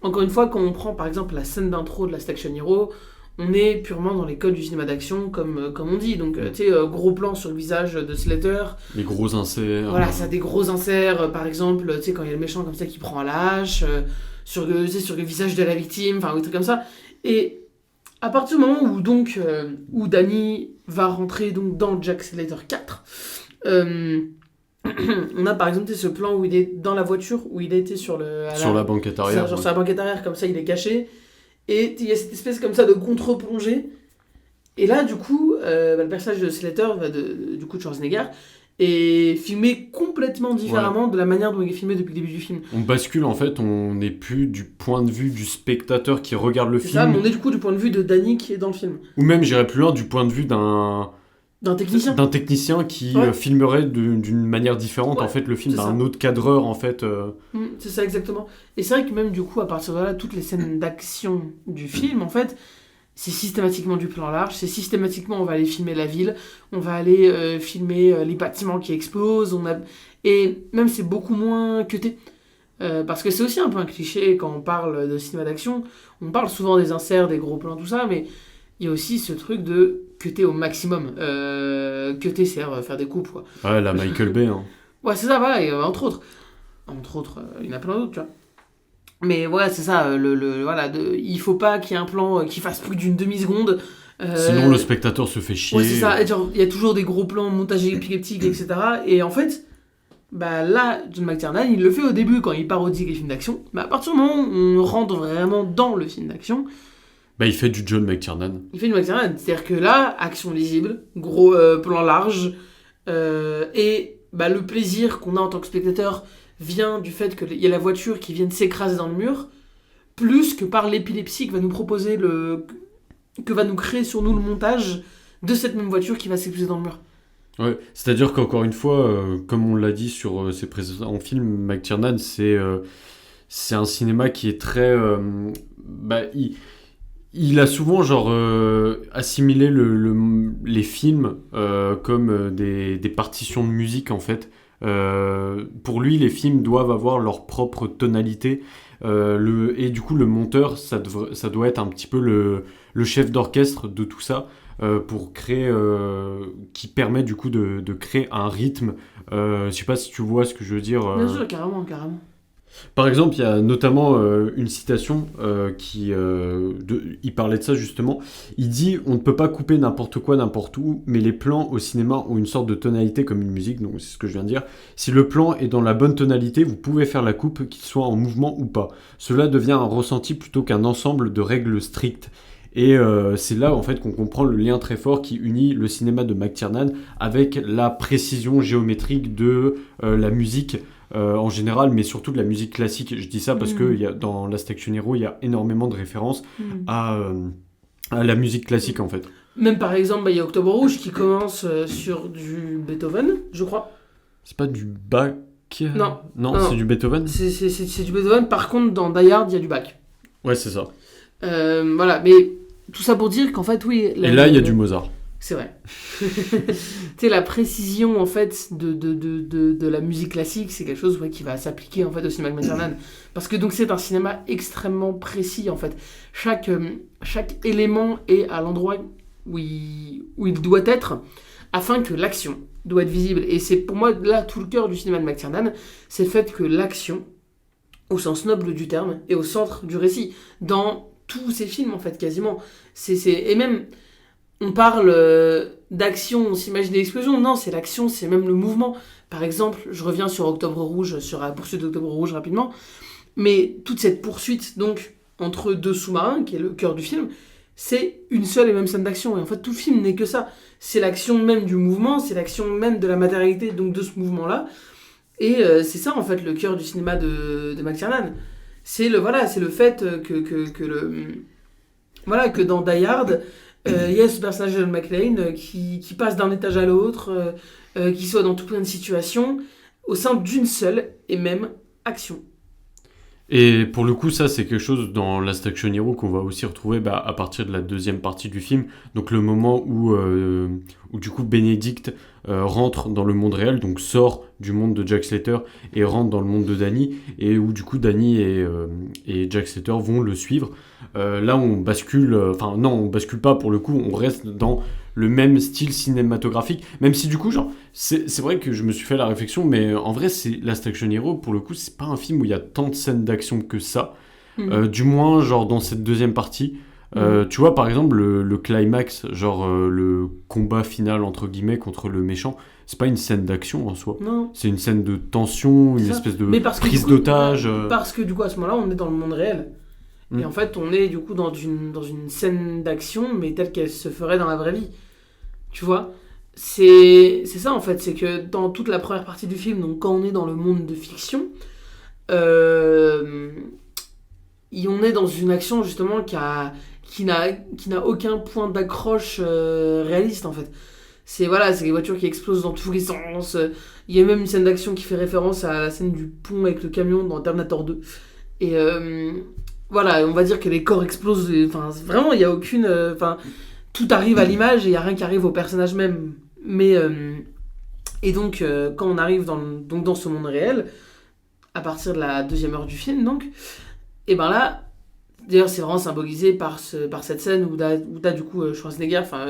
encore une fois, quand on prend par exemple la scène d'intro de Last Action Hero, on est purement dans les codes du cinéma d'action, comme on dit. Donc, tu sais, gros plan sur le visage de Slater. Les gros inserts. Voilà, ça a des gros inserts, par exemple, tu sais, quand il y a le méchant comme ça qui prend à la hache, sur le visage de la victime, enfin, des trucs comme ça. Et à partir du moment où Danny va rentrer donc, dans Jack Slater 4, on a par exemple ce plan où il est dans la voiture, où il a été sur la banquette arrière. Sur la banquette arrière, comme ça, il est caché. Et il y a cette espèce comme ça de contre-plongée. Et là, du coup, le personnage de Slater, du coup de Schwarzenegger, est filmé complètement différemment de la manière dont il est filmé depuis le début du film. On bascule, en fait, on n'est plus du point de vue du spectateur qui regarde le film. Ça, mais on est du coup du point de vue de Danny qui est dans le film. Ou même, j'irais plus loin, du point de vue d'un technicien qui filmerait d'une manière différente en fait le film d'un autre cadreur en fait. C'est ça exactement. Et c'est vrai que même du coup à partir de là toutes les scènes d'action du film en fait c'est systématiquement du plan large, c'est systématiquement on va aller filmer la ville, on va aller filmer les bâtiments qui explosent, et même c'est beaucoup moins cuté. Parce que c'est aussi un peu un cliché quand on parle de cinéma d'action, on parle souvent des inserts, des gros plans, tout ça, mais il y a aussi ce truc de cuter au maximum. Cuter, c'est faire des coupes, quoi. Ouais, la Michael Bay, hein. Ouais, c'est ça, voilà, et, entre autres. Il y en a plein d'autres, tu vois. Mais voilà, c'est ça, voilà, il faut pas qu'il y ait un plan qui fasse plus d'une demi-seconde. Sinon, le spectateur se fait chier. Ouais, c'est ça, et genre, il y a toujours des gros plans, montage épileptique, etc. Et en fait, bah là, John McTiernan, il le fait au début quand il parodie les films d'action. Mais à partir du moment où on rentre vraiment dans le film d'action, bah, il fait du John McTiernan. Il fait du McTiernan, c'est-à-dire que là, action lisible, gros plan large, et bah, le plaisir qu'on a en tant que spectateur vient du fait qu'il y a la voiture qui vient de s'écraser dans le mur, plus que par l'épilepsie que va nous proposer que va nous créer sur nous le montage de cette même voiture qui va s'écraser dans le mur. Ouais, c'est-à-dire qu'encore une fois, comme on l'a dit sur ses précédents films, McTiernan, c'est un cinéma qui est très... bah, il a souvent genre assimilé les films comme des partitions de musique en fait. Pour lui, les films doivent avoir leur propre tonalité. Et du coup, le monteur, ça doit être un petit peu le chef d'orchestre de tout ça pour créer, qui permet du coup de créer un rythme. Je sais pas si tu vois ce que je veux dire. Bien sûr, carrément. Par exemple, il y a notamment une citation il parlait de ça justement. Il dit « On ne peut pas couper n'importe quoi n'importe où, mais les plans au cinéma ont une sorte de tonalité comme une musique. » Donc c'est ce que je viens de dire. Si le plan est dans la bonne tonalité, vous pouvez faire la coupe, qu'il soit en mouvement ou pas. Cela devient un ressenti plutôt qu'un ensemble de règles strictes. Et c'est là en fait qu'on comprend le lien très fort qui unit le cinéma de McTiernan avec la précision géométrique de la musique en général, mais surtout de la musique classique. Je dis ça parce que dans Last Action Hero, il y a énormément de références à la musique classique en fait. Même par exemple, il y a Octobre Rouge qui commence sur du Beethoven, je crois. C'est pas du Bach? Non, c'est du Beethoven. C'est du Beethoven. Par contre, dans Die Hard, il y a du Bach. Ouais, c'est ça. Voilà, mais tout ça pour dire qu'en fait, oui... Et là, il y a du Mozart. C'est vrai. Tu sais, la précision, en fait, de la musique classique, c'est quelque chose qui va s'appliquer, en fait, au cinéma de McTiernan. Parce que, donc, c'est un cinéma extrêmement précis, en fait. Chaque élément est à l'endroit où il doit être, afin que l'action doit être visible. Et c'est, pour moi, là, tout le cœur du cinéma de McTiernan, c'est le fait que l'action, au sens noble du terme, est au centre du récit. Dans tous ces films, en fait, quasiment. Et même... On parle d'action, on s'imagine des explosions. Non, c'est l'action, c'est même le mouvement. Par exemple, je reviens sur Octobre Rouge, sur la poursuite d'Octobre Rouge rapidement. Mais toute cette poursuite, donc, entre deux sous-marins, qui est le cœur du film, c'est une seule et même scène d'action. Et en fait, tout le film n'est que ça. C'est l'action même du mouvement, c'est l'action même de la matérialité, donc de ce mouvement-là. Et c'est ça, en fait, le cœur du cinéma de McTiernan. C'est le fait que dans Die Hard... il y a ce personnage de John McClane qui passe d'un étage à l'autre, qui soit dans tout plein de situations, au sein d'une seule et même action. Et pour le coup, ça, c'est quelque chose dans Last Action Hero qu'on va aussi retrouver à partir de la deuxième partie du film. Donc le moment où du coup Benedict rentre dans le monde réel, donc sort du monde de Jack Slater et rentre dans le monde de Danny, et où du coup Danny et Jack Slater vont le suivre. Là, on bascule, on bascule pas pour le coup, on reste dans le même style cinématographique, même si du coup, genre, c'est vrai que je me suis fait la réflexion, mais en vrai, c'est Last Action Hero, pour le coup, c'est pas un film où il y a tant de scènes d'action que ça, du moins, genre, dans cette deuxième partie. Tu vois, par exemple, le climax, genre, le combat final, entre guillemets, contre le méchant, c'est pas une scène d'action en soi. Non. C'est une scène de tension, une espèce de prise d'otage. Parce que du coup, à ce moment-là, on est dans le monde réel. Et en fait, on est du coup dans une scène d'action, mais telle qu'elle se ferait dans la vraie vie. Tu vois ? C'est ça en fait, c'est que dans toute la première partie du film, donc quand on est dans le monde de fiction, on est dans une action justement qui n'a aucun point d'accroche réaliste en fait. C'est les voitures qui explosent dans tous les sens. Il y a même une scène d'action qui fait référence à la scène du pont avec le camion dans Terminator 2. voilà, on va dire que les corps explosent. Enfin, vraiment, il n'y a aucune. Enfin, tout arrive à l'image et il n'y a rien qui arrive au personnage même. Mais. Et donc, quand on arrive dans ce monde réel, à partir de la 2e heure du film, donc, et ben là. D'ailleurs, c'est vraiment symbolisé par cette scène où t'as du coup Schwarzenegger, enfin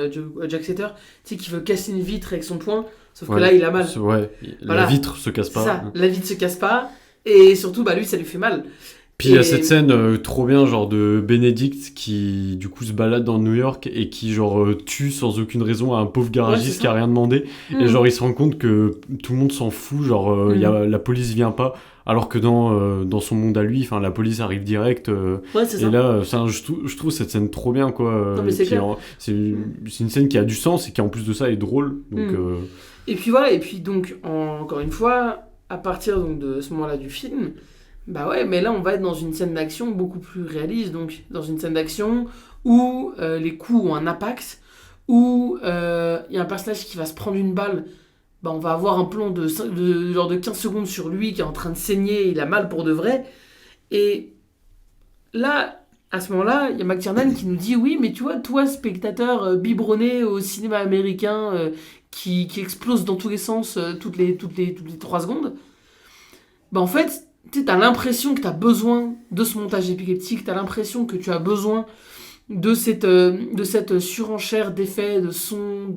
Jack Slater, tu sais, qui veut casser une vitre avec son poing, sauf que là, il a mal. Ouais, Voilà. La vitre se casse pas. Ça, la vitre se casse pas, et surtout, lui, ça lui fait mal. Puis il y a cette scène trop bien, genre de Benedict qui du coup se balade dans New York et qui genre tue sans aucune raison un pauvre garagiste qui a rien demandé. Et genre il se rend compte que tout le monde s'en fout, genre la police vient pas. Alors que dans son monde à lui, la police arrive direct. C'est et là, je trouve cette scène trop bien, quoi. Non, mais c'est une scène qui a du sens et qui en plus de ça est drôle. Donc, Et puis voilà, et puis donc, encore une fois, à partir donc, de ce moment-là du film, bah ouais, mais là on va être dans une scène d'action beaucoup plus réaliste, donc dans une scène d'action où les coups ont un impact, où il y a un personnage qui va se prendre une balle. Bah, on va avoir un plan genre de 15 secondes sur lui qui est en train de saigner, il a mal pour de vrai. Et là, à ce moment-là, il y a McTiernan qui nous dit oui, mais tu vois, toi, spectateur biberonné au cinéma américain qui explose dans tous les sens toutes les 3 secondes, bah en fait, tu as l'impression que tu as besoin de ce montage épileptique, tu as l'impression que tu as besoin de cette surenchère d'effets, de sons,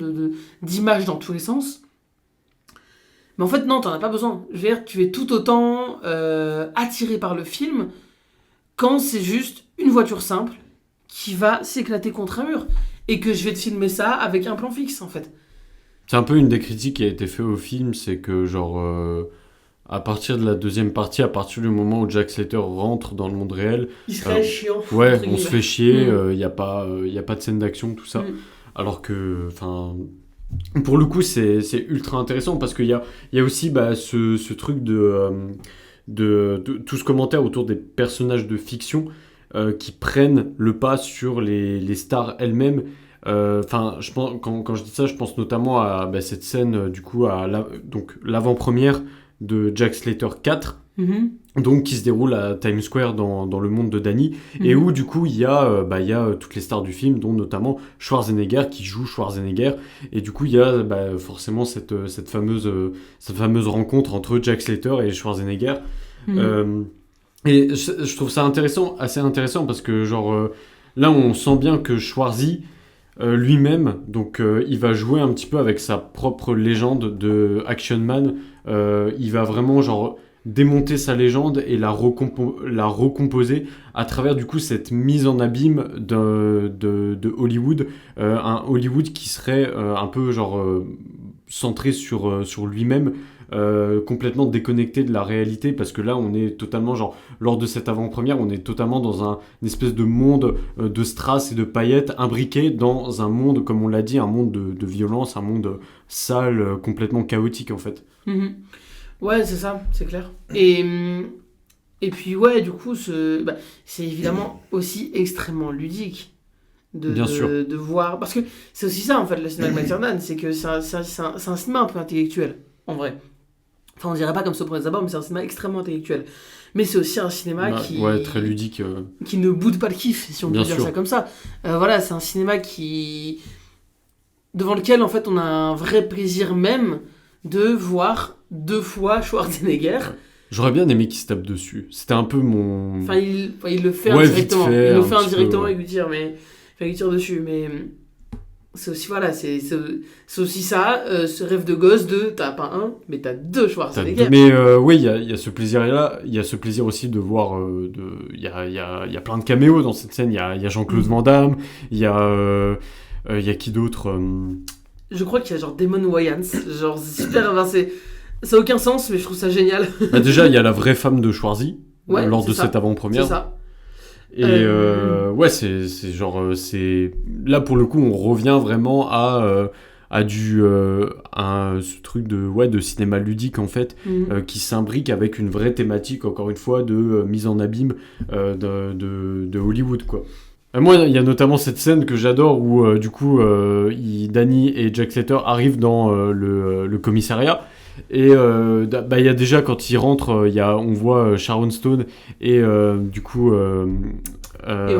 d'images dans tous les sens. Mais en fait, non, t'en as pas besoin. Je veux dire, tu es tout autant attiré par le film quand c'est juste une voiture simple qui va s'éclater contre un mur. Et que je vais te filmer ça avec un plan fixe, en fait. C'est un peu une des critiques qui a été faite au film, c'est que genre... à partir de la 2e partie, à partir du moment où Jack Slater rentre dans le monde réel... Il serait chiant. Ouais, on se fait chier, il n'y a pas de scène d'action, tout ça. Alors que... Pour le coup, c'est ultra intéressant parce qu'il y a aussi ce truc de tout ce commentaire autour des personnages de fiction qui prennent le pas sur les stars elles-mêmes. Je pense, quand je dis ça, je pense notamment à cette scène, du coup, donc l'avant-première de Jack Slater 4. Donc qui se déroule à Times Square dans le monde de Danny, et où du coup il y a toutes les stars du film, dont notamment Schwarzenegger qui joue Schwarzenegger, et du coup il y a forcément cette fameuse rencontre entre Jack Slater et Schwarzenegger. Et je trouve ça assez intéressant parce que genre là on sent bien que Schwarzy lui-même, donc il va jouer un petit peu avec sa propre légende de Action Man. Il va vraiment genre démonter sa légende et la recomposer à travers du coup cette mise en abîme de Hollywood, un Hollywood qui serait un peu genre centré sur lui-même, complètement déconnecté de la réalité, parce que là on est totalement genre lors de cette avant-première on est totalement dans une espèce de monde de strass et de paillettes imbriqué dans un monde, comme on l'a dit, un monde de violence, un monde sale, complètement chaotique en fait. Ouais, c'est ça, c'est clair. Et puis, ouais, du coup, c'est évidemment aussi extrêmement ludique de voir. Parce que c'est aussi ça, en fait, le cinéma de McTiernan, c'est que c'est un cinéma un peu intellectuel, en vrai. Enfin, on dirait pas comme ça au premier abord, mais c'est un cinéma extrêmement intellectuel. Mais c'est aussi un cinéma qui... Ouais, très ludique. Qui ne boude pas le kiff, si on peut dire ça comme ça. Voilà, c'est un cinéma devant lequel, en fait, on a un vrai plaisir même de voir 2 fois Schwarzenegger. J'aurais bien aimé qu'il se tape dessus. C'était un peu mon... Enfin, il le fait indirectement. Il le fait indirectement avec lui tire, mais... Enfin, il tire dessus, mais... C'est aussi, voilà, c'est aussi ça, ce rêve de gosse de... T'as pas un, mais t'as 2 Schwarzenegger. Mais oui, il y a ce plaisir-là. Il y a ce plaisir aussi de voir... Il y a plein de caméos dans cette scène. Il y a Jean-Claude Van Damme. Il y a qui d'autre Je crois qu'il y a genre Damon Wayans. Genre, c'est super avancé. Ça n'a aucun sens, mais je trouve ça génial. Déjà, il y a la vraie femme de Schwarzy lors de cette avant-première. C'est ça. Et ouais, c'est genre... Là, pour le coup, on revient vraiment à ce truc de cinéma ludique, en fait, qui s'imbrique avec une vraie thématique, encore une fois, de mise en abîme de Hollywood, quoi. Moi, il y a notamment cette scène que j'adore où, du coup, Danny et Jack Slater arrivent dans le commissariat. Et il y a déjà, quand il rentre, on voit Sharon Stone et du coup... et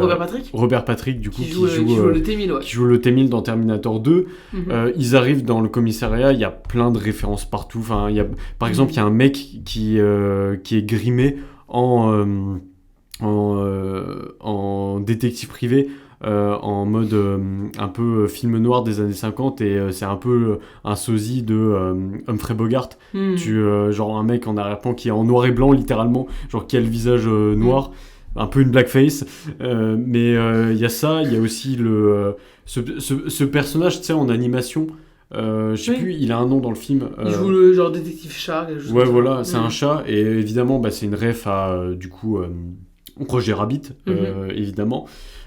Robert Patrick, du coup, qui joue le T-1000, ouais. qui joue le T-1000 dans Terminator 2. Mhm. Ils arrivent dans le commissariat, il y a plein de références partout. Enfin, par exemple, il y a un mec qui est grimé en détective privé, en mode un peu film noir des années 50, et c'est un peu un sosie de Humphrey Bogart. Genre un mec en arrière-plan qui est en noir et blanc littéralement, genre qui a le visage noir, un peu une blackface, mais il y a ça, il y a aussi ce personnage, tu sais, en animation. Je sais plus, il a un nom dans le film. Il joue le genre détective chat. Ouais, voilà, c'est un chat, et évidemment, c'est une ref à du coup Roger Rabbit, évidemment.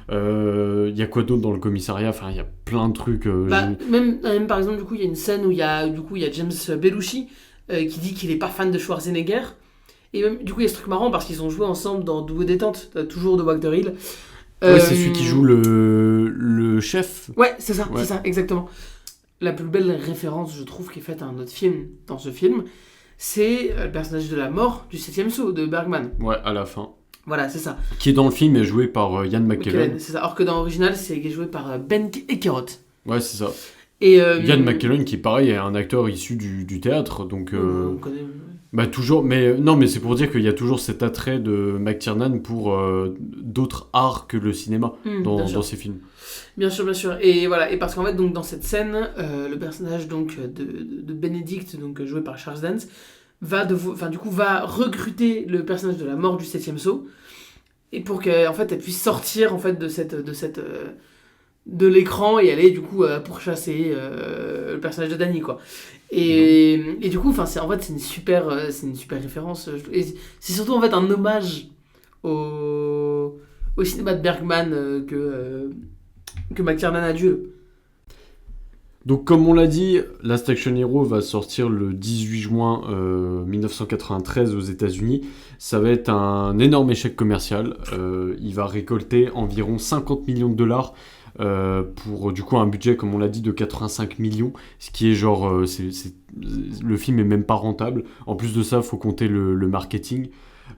Il y a quoi d'autre dans le commissariat? Enfin, il y a plein de trucs. Même par exemple, du coup, il y a une scène où il y a James Belushi qui dit qu'il est pas fan de Schwarzenegger. Et même, du coup, il y a ce truc marrant parce qu'ils ont joué ensemble dans Double Détente, toujours de Wag the Hill. Ouais, c'est celui qui joue le chef. Ouais, c'est ça, exactement. La plus belle référence, je trouve, qui est faite à un autre film dans ce film, c'est le personnage de la mort du 7ème saut de Bergman. Ouais, à la fin. Voilà, c'est ça. Qui est dans le film est joué par Ian McKellen. C'est ça, alors que dans l'original, c'est joué par Ben Ekerot. Ouais, c'est ça. Et Ian McKellen, qui pareil, est un acteur issu du théâtre, donc... on connaît... toujours, mais non, mais c'est pour dire qu'il y a toujours cet attrait de McTiernan pour d'autres arts que le cinéma dans ses films. Bien sûr. Et voilà, et parce qu'en fait, donc, dans cette scène, le personnage donc, de Benedict, donc, joué par Charles Dance, va recruter le personnage de la mort du 7ème saut, et pour qu'en fait, elle puisse sortir en fait, de l'écran et aller du coup pourchasser le personnage de Danny, quoi. Et du coup, c'est une super référence. Et c'est surtout en fait un hommage au cinéma de Bergman que McTiernan a dû. Donc, comme on l'a dit, Last Action Hero va sortir le 18 juin 1993 aux États-Unis. Ça va être un énorme échec commercial. Il va récolter environ 50 millions de dollars pour du coup un budget, comme on l'a dit, de 85 millions. Ce qui est genre. Le film est même pas rentable. En plus de ça, il faut compter le marketing.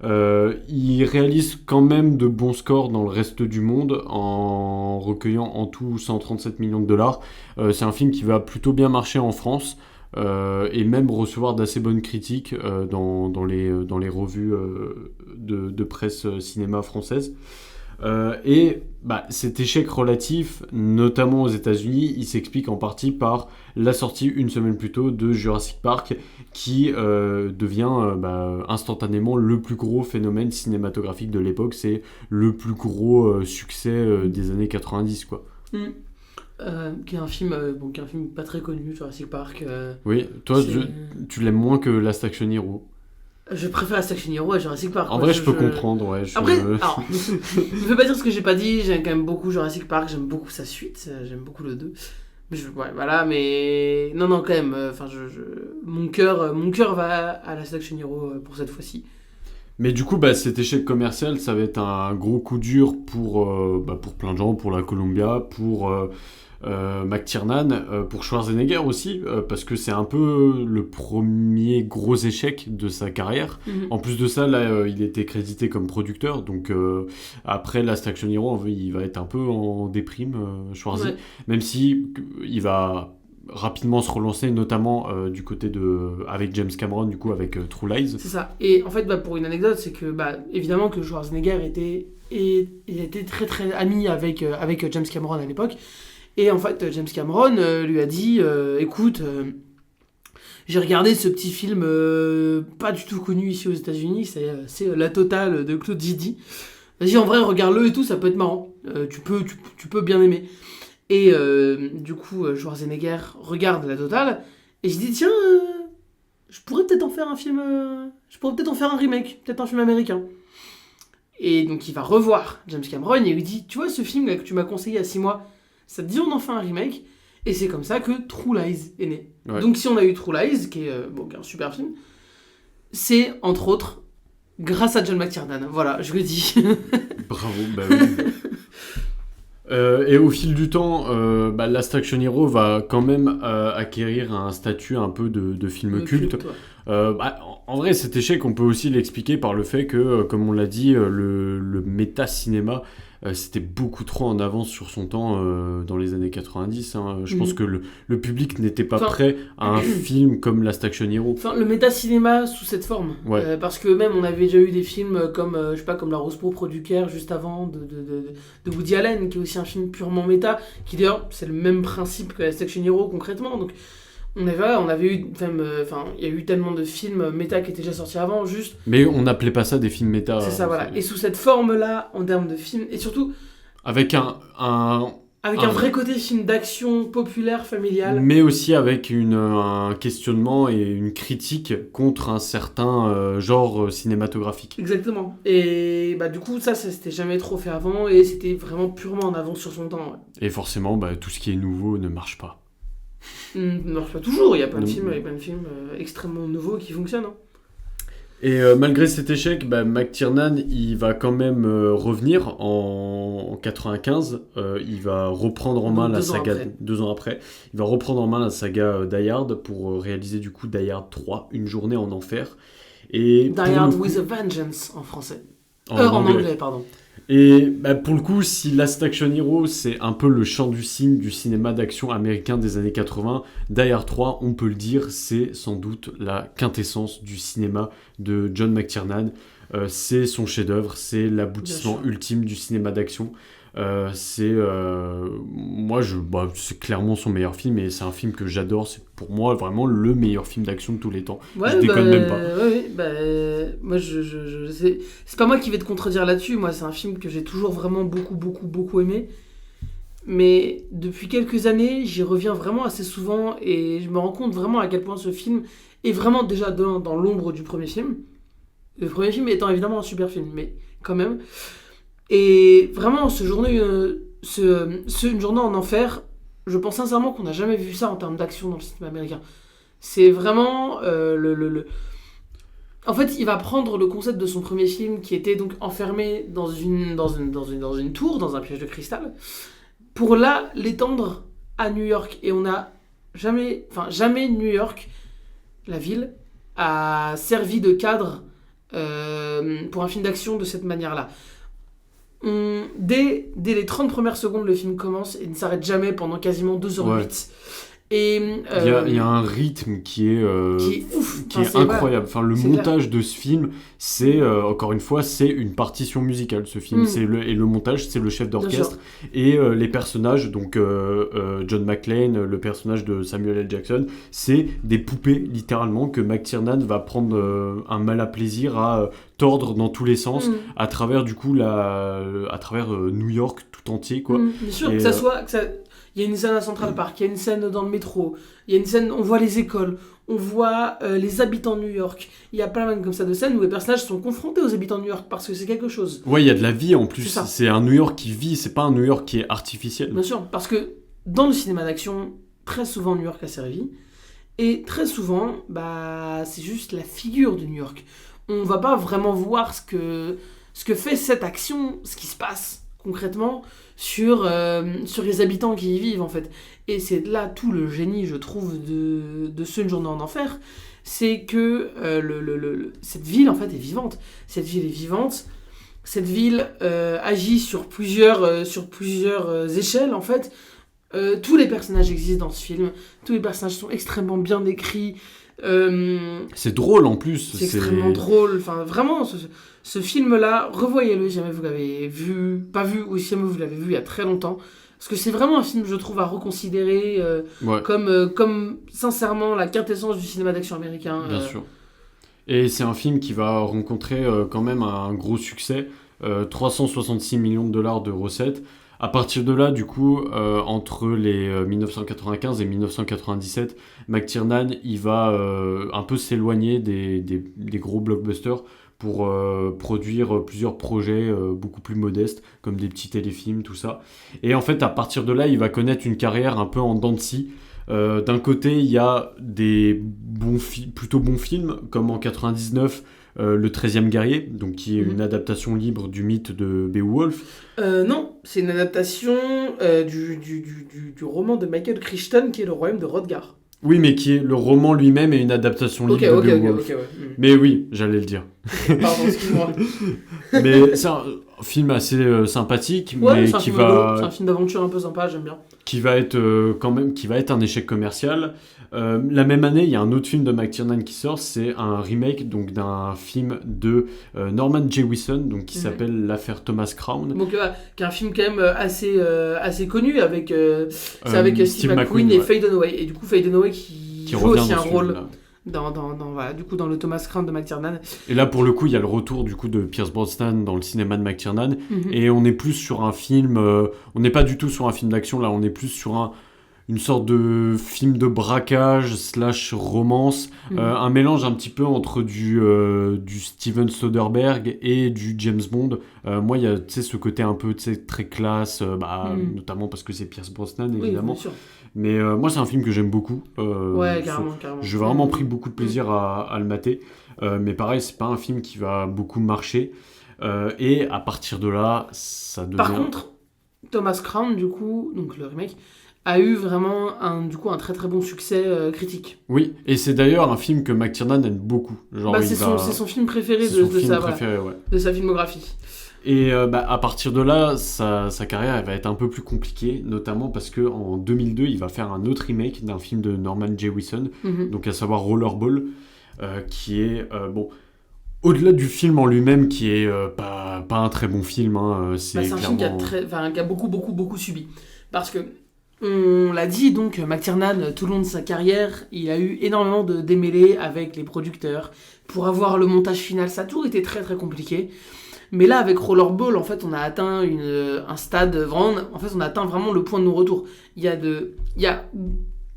Il réalise quand même de bons scores dans le reste du monde en recueillant en tout 137 millions de dollars. C'est un film qui va plutôt bien marcher en France et même recevoir d'assez bonnes critiques dans les revues de presse cinéma française. Cet échec relatif, notamment aux États-Unis, il s'explique en partie par la sortie une semaine plus tôt de Jurassic Park, qui devient instantanément le plus gros phénomène cinématographique de l'époque. C'est le plus gros succès des années 90, quoi. Qui est un film pas très connu, Jurassic Park. Oui, toi, tu l'aimes moins que Last Action Hero. Je préfère Last Action Hero à Jurassic Park. En vrai, je peux comprendre, ouais. Après, alors, je ne veux pas dire ce que j'ai pas dit, j'aime quand même beaucoup Jurassic Park, j'aime beaucoup sa suite, j'aime beaucoup le 2. Mais... Non, quand même, mon cœur va à Last Action Hero pour cette fois-ci. Mais du coup, cet échec commercial, ça va être un gros coup dur pour plein de gens, pour la Columbia, pour... McTiernan, pour Schwarzenegger aussi, parce que c'est un peu le premier gros échec de sa carrière. En plus de ça, là, il était crédité comme producteur, donc après Last Action Hero, il va être un peu en déprime, Schwarzy, même si il va rapidement se relancer, notamment du côté avec James Cameron, du coup, avec True Lies. C'est ça. Et en fait, pour une anecdote, c'est que évidemment que Schwarzenegger était très très ami avec James Cameron à l'époque. Et en fait, James Cameron lui a dit écoute, j'ai regardé ce petit film pas du tout connu ici aux États-Unis, c'est La Totale de Claude Zidi. Vas-y, en vrai, regarde-le et tout, ça peut être marrant. Tu peux bien aimer. Et du coup, Schwarzenegger regarde La Totale et je dis tiens, je pourrais peut-être en faire un film. Je pourrais peut-être en faire un remake, peut-être un film américain. Et donc, il va revoir James Cameron et il lui dit tu vois ce film là que tu m'as conseillé il y a 6 mois, ça te dit on en fait un remake. Et c'est comme ça que True Lies est né. Ouais. Donc si on a eu True Lies, qui est un super film, c'est entre autres grâce à John McTiernan. Voilà, je le dis. Bravo, bah oui. Et au fil du temps, Last Action Hero va quand même acquérir un statut un peu de film culte. Ouais. En vrai, cet échec, on peut aussi l'expliquer par le fait que, comme on l'a dit, le méta-cinéma, c'était beaucoup trop en avance sur son temps dans les années 90. Je pense que le public n'était pas prêt à un film comme Last Action Hero. Enfin, le méta-cinéma sous cette forme. Ouais. Parce que même, on avait déjà eu des films comme, je sais pas, comme La Rose pourpre du Caire, juste avant, de Woody Allen, qui est aussi un film purement méta, qui d'ailleurs, c'est le même principe que Last Action Hero, concrètement. Donc, on avait eu, il y a eu tellement de films méta qui étaient déjà sortis avant, juste. Mais on n'appelait pas ça des films méta. C'est ça, voilà. Et sous cette forme-là, en termes de films, et surtout. Avec un vrai côté film d'action populaire, familial. Mais aussi avec un questionnement et une critique contre un certain genre cinématographique. Exactement. Et du coup, ça s'était jamais trop fait avant, et c'était vraiment purement en avance sur son temps. Ouais. Et forcément, tout ce qui est nouveau ne marche pas. Ne marche pas toujours, il y a plein de films extrêmement nouveaux qui fonctionnent. Hein. Et malgré cet échec, McTiernan, il va quand même revenir en 95. Il va reprendre en main la saga 2 ans après. Il va reprendre en main la saga Die Hard pour réaliser du coup Die Hard 3, Une journée en enfer. Et Die Hard with a Vengeance en français. En anglais, pardon. Et pour le coup, si Last Action Hero, c'est un peu le chant du cygne du cinéma d'action américain des années 80, Die Hard 3, on peut le dire, c'est sans doute la quintessence du cinéma de John McTiernan. C'est son chef-d'œuvre, c'est l'aboutissement ultime du cinéma d'action. C'est clairement son meilleur film, et c'est un film que j'adore. C'est pour moi vraiment le meilleur film d'action de tous les temps. Ouais, je déconne même pas. Moi, c'est pas moi qui vais te contredire là-dessus. Moi, c'est un film que j'ai toujours vraiment beaucoup aimé. Mais depuis quelques années, j'y reviens vraiment assez souvent, et je me rends compte vraiment à quel point ce film est vraiment déjà dans l'ombre du premier film. Le premier film étant évidemment un super film, mais quand même. Et vraiment, Une journée en enfer, je pense sincèrement qu'on n'a jamais vu ça en termes d'action dans le cinéma américain. C'est vraiment En fait, il va prendre le concept de son premier film, qui était donc enfermé dans une tour, dans un piège de cristal, pour là l'étendre à New York. Et on n'a jamais New York, la ville, a servi de cadre pour un film d'action de cette manière-là. Dès les 30 premières secondes, le film commence et ne s'arrête jamais pendant quasiment 2h08. Ouais. Et il y a un rythme qui est ouf, qui est incroyable. Enfin, le montage de ce film, c'est encore une fois, c'est une partition musicale. Ce film, et le montage, c'est le chef d'orchestre et les personnages. Donc John McClane, le personnage de Samuel L. Jackson, c'est des poupées littéralement que McTiernan va prendre un mal à plaisir à tordre dans tous les sens à travers du coup New York tout entier, quoi. Bien sûr, que ça soit il y a une scène à Central Park, il y a une scène dans le métro, il y a une scène, on voit les écoles, on voit les habitants de New York. Il y a plein comme ça de scènes où les personnages sont confrontés aux habitants de New York parce que c'est quelque chose. Ouais, il y a de la vie en plus. C'est un New York qui vit, c'est pas un New York qui est artificiel. Bien sûr, parce que dans le cinéma d'action, très souvent New York a servi. Et très souvent, c'est juste la figure de New York. On va pas vraiment voir ce que fait cette action, ce qui se passe concrètement sur les habitants qui y vivent en fait. Et c'est là tout le génie, je trouve, de Une journée en enfer, c'est que cette ville en fait est vivante. Cette ville est vivante. Cette ville agit sur plusieurs échelles en fait. Tous les personnages existent dans ce film. Tous les personnages sont extrêmement bien décrits. C'est drôle en plus. C'est extrêmement drôle. Enfin, vraiment, ce film-là, revoyez-le si jamais vous l'avez pas vu, ou si jamais vous l'avez vu il y a très longtemps. Parce que c'est vraiment un film, je trouve, à reconsidérer comme sincèrement la quintessence du cinéma d'action américain. Bien sûr. Et c'est un film qui va rencontrer quand même un gros succès. 366 millions de dollars de recettes. À partir de là, du coup, entre les 1995 et 1997, McTiernan, il va un peu s'éloigner des gros blockbusters pour produire plusieurs projets beaucoup plus modestes, comme des petits téléfilms, tout ça. Et en fait, à partir de là, il va connaître une carrière un peu en dents de scie. D'un côté, il y a des plutôt bons films, comme en 99, Le 13e guerrier, donc qui est une adaptation libre du mythe de Beowulf. Non, c'est une adaptation du roman de Michael Crichton qui est Le Royaume de Hrothgar. Oui, mais qui est le roman lui-même est une adaptation libre de Beowulf. Ouais. Mais oui, j'allais le dire. Pardon, excuse-moi. Mais c'est un film assez sympathique, Ouais, mais c'est un qui film va... rigolo, c'est un film d'aventure un peu sympa, j'aime bien. qui va être quand même qui va être un échec commercial. La même année, il y a un autre film de McTiernan qui sort, c'est un remake donc d'un film de Norman Jewison, donc qui s'appelle L'affaire Thomas Crown. Donc qui est un film quand même assez connu avec c'est avec Steve McQueen et Faye Dunaway, et du coup Faye Dunaway qui joue aussi un rôle dans le Thomas Crown de McTiernan. Et là pour le coup il y a le retour du coup de Pierce Brosnan dans le cinéma de McTiernan, et on est plus sur un film, on n'est pas du tout sur un film d'action, là on est plus sur une sorte de film de braquage / romance, un mélange un petit peu entre du Steven Soderbergh et du James Bond. Moi il y a ce côté un peu très classe, notamment parce que c'est Pierce Brosnan évidemment. Oui, bien sûr. Mais moi, c'est un film que j'aime beaucoup. Ouais, carrément. J'ai vraiment pris beaucoup de plaisir à le mater. Mais pareil, c'est pas un film qui va beaucoup marcher. Et à partir de là, ça devient... Par contre, Thomas Crown, du coup, donc le remake, a eu vraiment un très très bon succès critique. Oui, et c'est d'ailleurs un film que McTiernan aime beaucoup. Genre, c'est son film préféré de sa filmographie. Et à partir de là, sa carrière elle va être un peu plus compliquée, notamment parce qu'en 2002, il va faire un autre remake d'un film de Norman Jewison, donc à savoir Rollerball, qui est, au-delà du film en lui-même, qui est pas un très bon film. C'est un film qui a beaucoup subi. Parce que, on l'a dit, donc McTiernan, tout le long de sa carrière, il a eu énormément de démêlés avec les producteurs. Pour avoir le montage final, ça a toujours été très très compliqué. Mais là, avec Rollerball, en fait, on a atteint un stade vraiment... En fait, on a atteint vraiment le point de non-retour.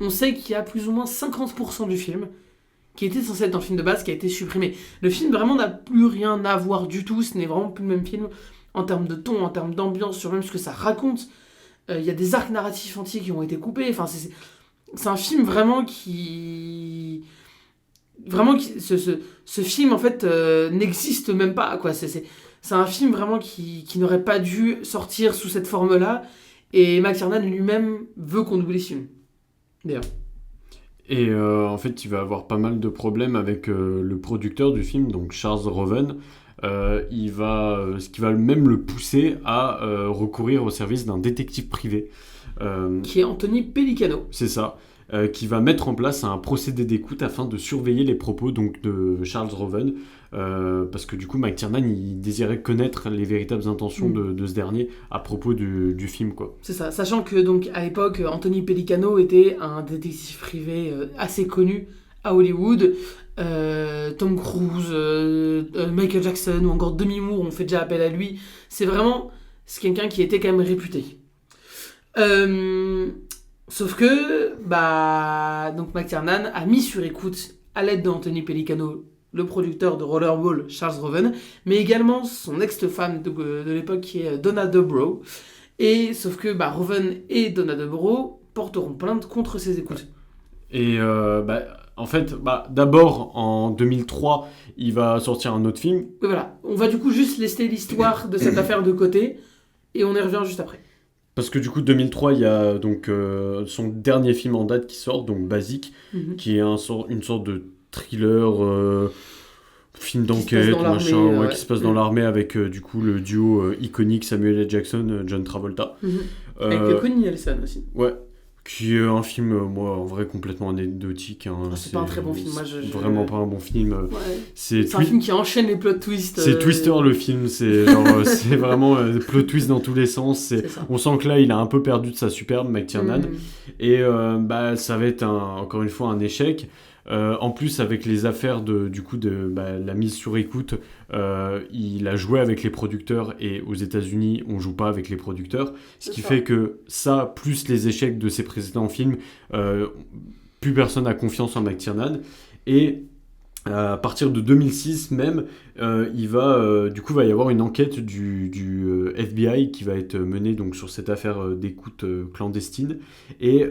On sait qu'il y a plus ou moins 50% du film qui était censé être dans le film de base, qui a été supprimé. Le film, vraiment, n'a plus rien à voir du tout. Ce n'est vraiment plus le même film en termes de ton, en termes d'ambiance, sur même ce que ça raconte. Il y a des arcs narratifs entiers qui ont été coupés. Enfin, c'est un film vraiment qui... Ce film, en fait, n'existe même pas, quoi. C'est un film vraiment qui n'aurait pas dû sortir sous cette forme-là. Et McTiernan lui-même veut qu'on oublie ce film. D'ailleurs. Et en fait, il va avoir pas mal de problèmes avec le producteur du film, donc Charles Roven. Ce qui va même le pousser à recourir au service d'un détective privé. Qui est Anthony Pellicano. C'est ça. Qui va mettre en place un procédé d'écoute afin de surveiller les propos donc, de Charles Roven, parce que du coup McTiernan il désirait connaître les véritables intentions de ce dernier à propos du film, quoi. C'est ça, sachant que donc à l'époque Anthony Pellicano était un détective privé assez connu à Hollywood. Tom Cruise, Michael Jackson ou encore Demi Moore ont fait déjà appel à lui. C'est quelqu'un qui était quand même réputé. Sauf que, donc McTiernan a mis sur écoute, à l'aide d'Anthony Pellicano, le producteur de Rollerball, Charles Roven, mais également son ex-femme de l'époque qui est Donna Dobro. Et sauf que Roven et Donna Dobro porteront plainte contre ces écoutes. Et en fait, d'abord en 2003, il va sortir un autre film. Et voilà, on va du coup juste laisser l'histoire de cette affaire de côté et on y revient juste après. Parce que du coup, 2003, il y a donc son dernier film en date qui sort, donc Basique, qui est une sorte de thriller, film d'enquête, machin, qui se passe dans l'armée avec du coup le duo iconique Samuel L. Jackson, John Travolta. Avec Connie Nielsen aussi. Ouais. Qui est un film, moi, en vrai, complètement anecdotique. C'est pas un très bon film. Vraiment pas un bon film. Ouais. C'est un film qui enchaîne les plot twists. C'est Twister, le film. C'est c'est vraiment plot twist dans tous les sens. On sent que là, il a un peu perdu de sa superbe, McTiernan. Et ça va être, encore une fois, un échec. En plus, avec les affaires de la mise sur écoute, il a joué avec les producteurs et aux États-Unis, on joue pas avec les producteurs. Ce qui fait que ça, plus les échecs de ses précédents films, plus personne n'a confiance en McTiernan. Et À partir de 2006 même, va y avoir une enquête du FBI qui va être menée donc sur cette affaire d'écoute clandestine et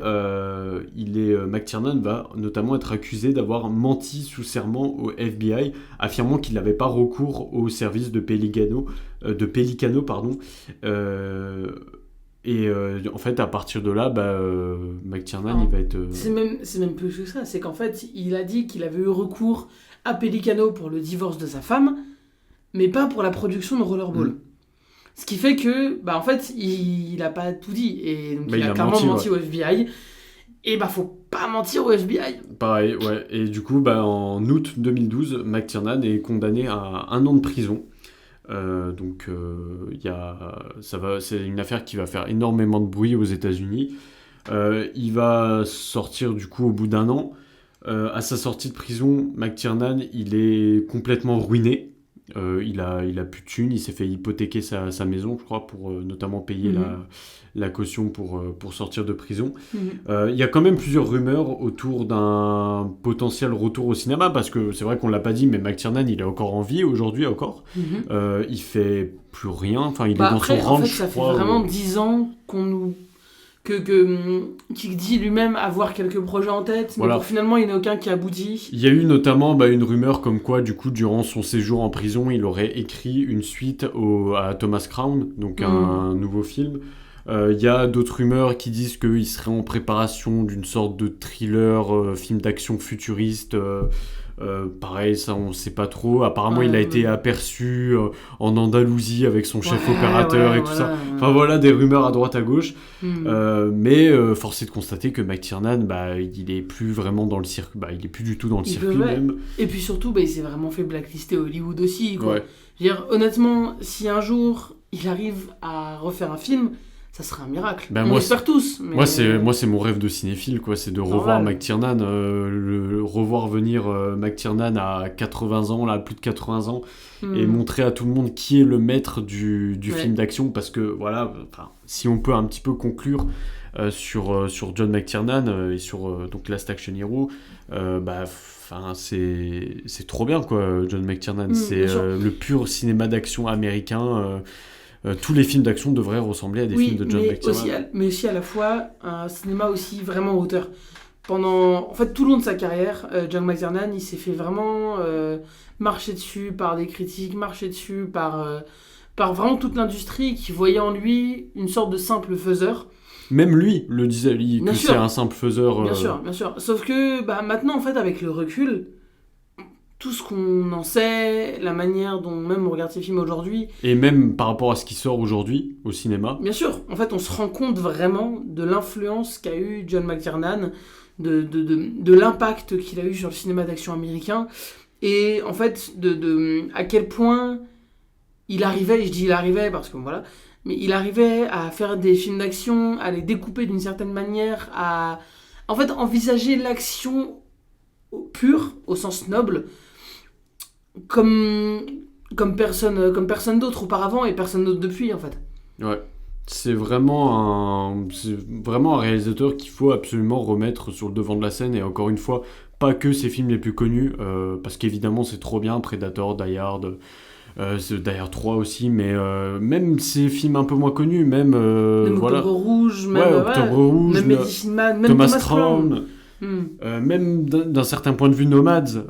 McTiernan va notamment être accusé d'avoir menti sous serment au FBI, affirmant qu'il n'avait pas recours au service de Pelicano, pardon. En fait, à partir de là, McTiernan, il va être... C'est même plus que ça. C'est qu'en fait, il a dit qu'il avait eu recours à Pelicano pour le divorce de sa femme, mais pas pour la production de Rollerball. Ce qui fait que, en fait, il a pas tout dit. Et donc, il a clairement menti au FBI. Et faut pas mentir au FBI. Pareil, ouais. Et du coup, en août 2012, McTiernan est condamné à 1 an de prison. C'est une affaire qui va faire énormément de bruit aux États-Unis. Il va sortir du coup au bout d'1 an. À sa sortie de prison, McTiernan, il est complètement ruiné. Il a plus de thunes, il s'est fait hypothéquer sa maison, je crois, pour notamment payer la caution pour sortir de prison. Il y a quand même plusieurs rumeurs autour d'un potentiel retour au cinéma, parce que c'est vrai qu'on l'a pas dit, mais McTiernan, il est encore en vie aujourd'hui, encore. Il fait plus rien, enfin il est dans son ranch, ça fait vraiment 10 ans qu'on nous... qu'il dit lui-même avoir quelques projets en tête, mais finalement il n'y en a aucun qui aboutit. Il y a eu notamment une rumeur comme quoi, du coup, durant son séjour en prison, il aurait écrit une suite à Thomas Crown, donc un nouveau film. Il y a d'autres rumeurs qui disent qu'il serait en préparation d'une sorte de thriller, film d'action futuriste. Pareil, ça on sait pas trop. Apparemment, il a été aperçu en Andalousie avec son chef opérateur tout ça. Enfin voilà, des rumeurs à droite à gauche. Mais force est de constater que McTiernan, il est plus vraiment dans le circuit. Il est plus du tout dans le circuit même. Et puis surtout, il s'est vraiment fait blacklister Hollywood aussi, quoi. Je veux dire, honnêtement, si un jour il arrive à refaire un film, ça serait un miracle. On espère tous. Mais... Moi, c'est mon rêve de cinéphile, quoi. C'est de revoir McTiernan, revoir venir McTiernan à 80 ans, là, plus de 80 ans, et montrer à tout le monde qui est le maître du film d'action, parce que, voilà, si on peut un petit peu conclure sur John McTiernan et sur donc Last Action Hero, c'est trop bien, quoi, John McTiernan. C'est le pur cinéma d'action américain. Tous les films d'action devraient ressembler à des films de John McTiernan. Mais aussi à la fois un cinéma aussi vraiment hauteur. En fait, tout le long de sa carrière, John McTiernan, il s'est fait vraiment marcher dessus par des critiques, marcher dessus par vraiment toute l'industrie qui voyait en lui une sorte de simple faiseur. Même lui le disait, c'est un simple faiseur. Bien sûr. Sauf que maintenant, en fait, avec le recul, tout ce qu'on en sait, la manière dont même on regarde ces films aujourd'hui... Et même par rapport à ce qui sort aujourd'hui au cinéma. Bien sûr, en fait, on se rend compte vraiment de l'influence qu'a eu John McTiernan, de l'impact qu'il a eu sur le cinéma d'action américain, et en fait, à quel point il arrivait, je dis il arrivait parce que voilà, mais il arrivait à faire des films d'action, à les découper d'une certaine manière, à en fait envisager l'action pure, au sens noble, comme personne d'autre auparavant et personne d'autre depuis, en fait. Ouais. C'est vraiment un réalisateur qu'il faut absolument remettre sur le devant de la scène, et encore une fois, pas que ses films les plus connus, parce qu'évidemment c'est trop bien, Predator, Die Hard, Die Hard 3 aussi, mais même ces films un peu moins connus, même Octobre Rouge, même Medicine Man, même Thomas Crown. Même d'un certain point de vue, Nomads,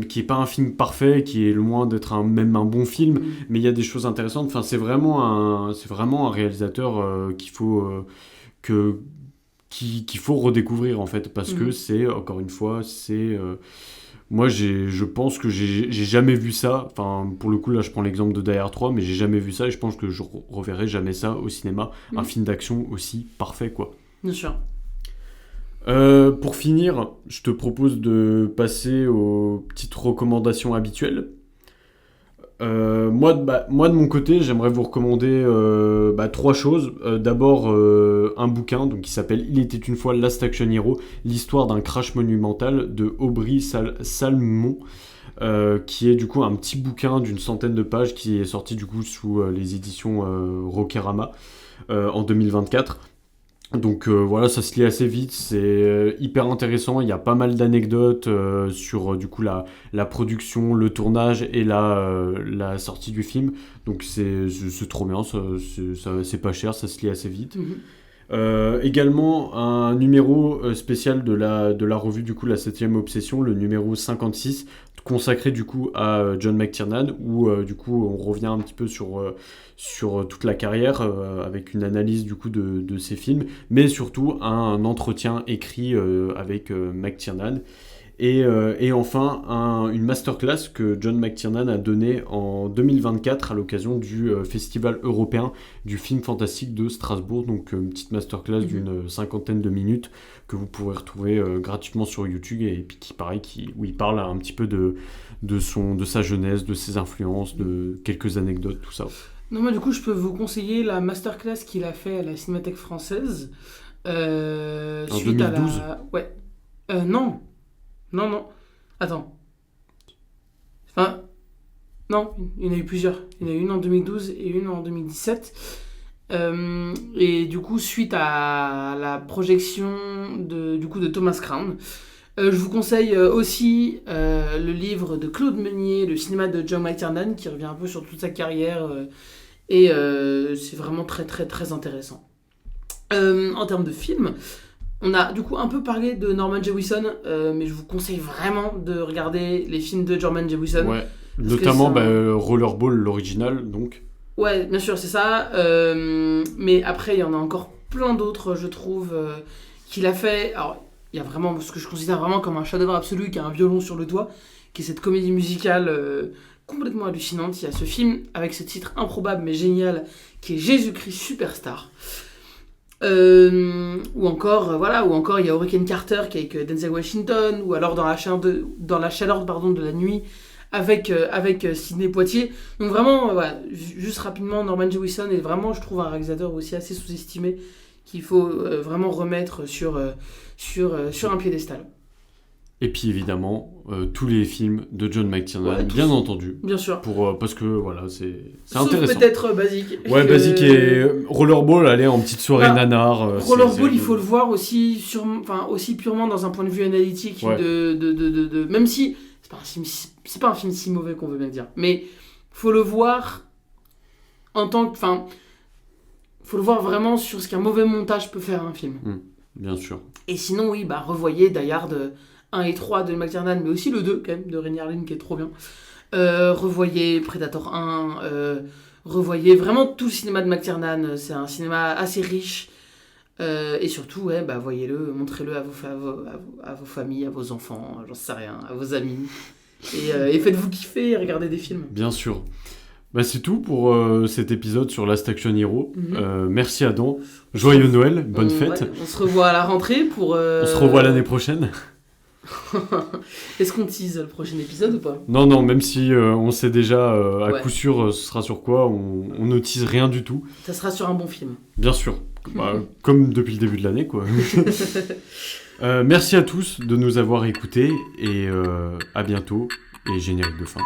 qui est pas un film parfait, qui est loin d'être même un bon film, mais il y a des choses intéressantes. Enfin, c'est vraiment un réalisateur qu'il faut redécouvrir, en fait, parce que c'est, encore une fois, moi je pense que j'ai jamais vu ça. Enfin, pour le coup, là je prends l'exemple de Die Hard 3, mais j'ai jamais vu ça, et je pense que je reverrai jamais ça au cinéma, un film d'action aussi parfait, quoi. Bien sûr. Pour finir, je te propose de passer aux petites recommandations habituelles. Moi, de mon côté, j'aimerais vous recommander 3 choses. D'abord, un bouquin qui s'appelle « Il était une fois Last Action Hero, l'histoire d'un crash monumental » de Aubrey Salmon, qui est du coup un petit bouquin d'une centaine de pages qui est sorti du coup sous les éditions Rockérama en 2024. Donc voilà, ça se lit assez vite, c'est hyper intéressant, il y a pas mal d'anecdotes sur du coup la production, le tournage et la sortie du film. Donc c'est trop bien, c'est pas cher, ça se lit assez vite. Également un numéro spécial de la revue du coup la 7ème Obsession, le numéro 56, consacré du coup à John McTiernan, où du coup on revient un petit peu sur toute la carrière avec une analyse du coup de ses films, mais surtout un entretien écrit avec McTiernan. Et enfin, une masterclass que John McTiernan a donnée en 2024 à l'occasion du Festival européen du film fantastique de Strasbourg. Donc, une petite masterclass d'une 50aine de minutes que vous pourrez retrouver gratuitement sur YouTube et puis où il parle un petit peu de sa jeunesse, de ses influences, de quelques anecdotes, tout ça. Non, moi, du coup, je peux vous conseiller la masterclass qu'il a fait à la Cinémathèque française. En Suite 2012 à la... Ouais. Non. Non. Attends. Enfin, non, il y en a eu plusieurs. Il y en a eu une en 2012 et une en 2017. Et du coup, suite à la projection de Thomas Crown, je vous conseille aussi le livre de Claude Meunier, Le cinéma de John McTiernan, qui revient un peu sur toute sa carrière. Et c'est vraiment très très très intéressant. En termes de films, on a du coup un peu parlé de Norman Jewison, mais je vous conseille vraiment de regarder les films de Norman Jewison. Ouais, notamment Rollerball, l'original, donc. Ouais, bien sûr, c'est ça. Mais après, il y en a encore plein d'autres, je trouve, qu'il a fait. Alors, il y a vraiment ce que je considère vraiment comme un chef-d'œuvre absolu, qui a un violon sur le toit, qui est cette comédie musicale complètement hallucinante. Il y a ce film avec ce titre improbable mais génial, qui est Jésus-Christ Superstar. Ou encore il y a Hurricane Carter qui est avec Denzel Washington, ou alors dans la chaleur de la nuit avec Sidney Poitier. Donc vraiment, voilà, juste rapidement, Norman Jewison est vraiment, je trouve, un réalisateur aussi assez sous-estimé qu'il faut vraiment remettre sur un piédestal. Et puis évidemment, tous les films de John McTiernan, Ouais, bien entendu. Bien sûr. Parce que voilà, c'est Sauf intéressant. peut-être Basique. Ouais, Basique et Rollerball, allez, en petite soirée nanar. Rollerball, il faut le voir aussi purement dans un point de vue analytique. Ouais. Même si c'est pas un film si mauvais qu'on veut bien le dire. Mais faut le voir en tant que... faut le voir vraiment sur ce qu'un mauvais montage peut faire à un film. Bien sûr. Et sinon, oui, revoyez Die Hard 1 et 3 de McTiernan, mais aussi le 2 quand même, de Renny Harlin, qui est trop bien. Revoyez Predator 1, revoyez vraiment tout le cinéma de McTiernan. C'est un cinéma assez riche. Et surtout, voyez-le, montrez-le à vos familles, à vos enfants, j'en sais rien, à vos amis. Et faites-vous kiffer et regardez des films. Bien sûr. C'est tout pour cet épisode sur Last Action Hero. Merci Adam. Joyeux Noël, bonne fête. Ouais, on se revoit à la rentrée pour... On se revoit l'année prochaine. Est-ce qu'on tease le prochain épisode ou pas ? Non, même si on sait déjà à coup sûr ce sera sur quoi, on ne tease rien du tout. Ça sera sur un bon film. Bien sûr. Comme depuis le début de l'année, quoi. Merci à tous de nous avoir écoutés et à bientôt et générique de fin.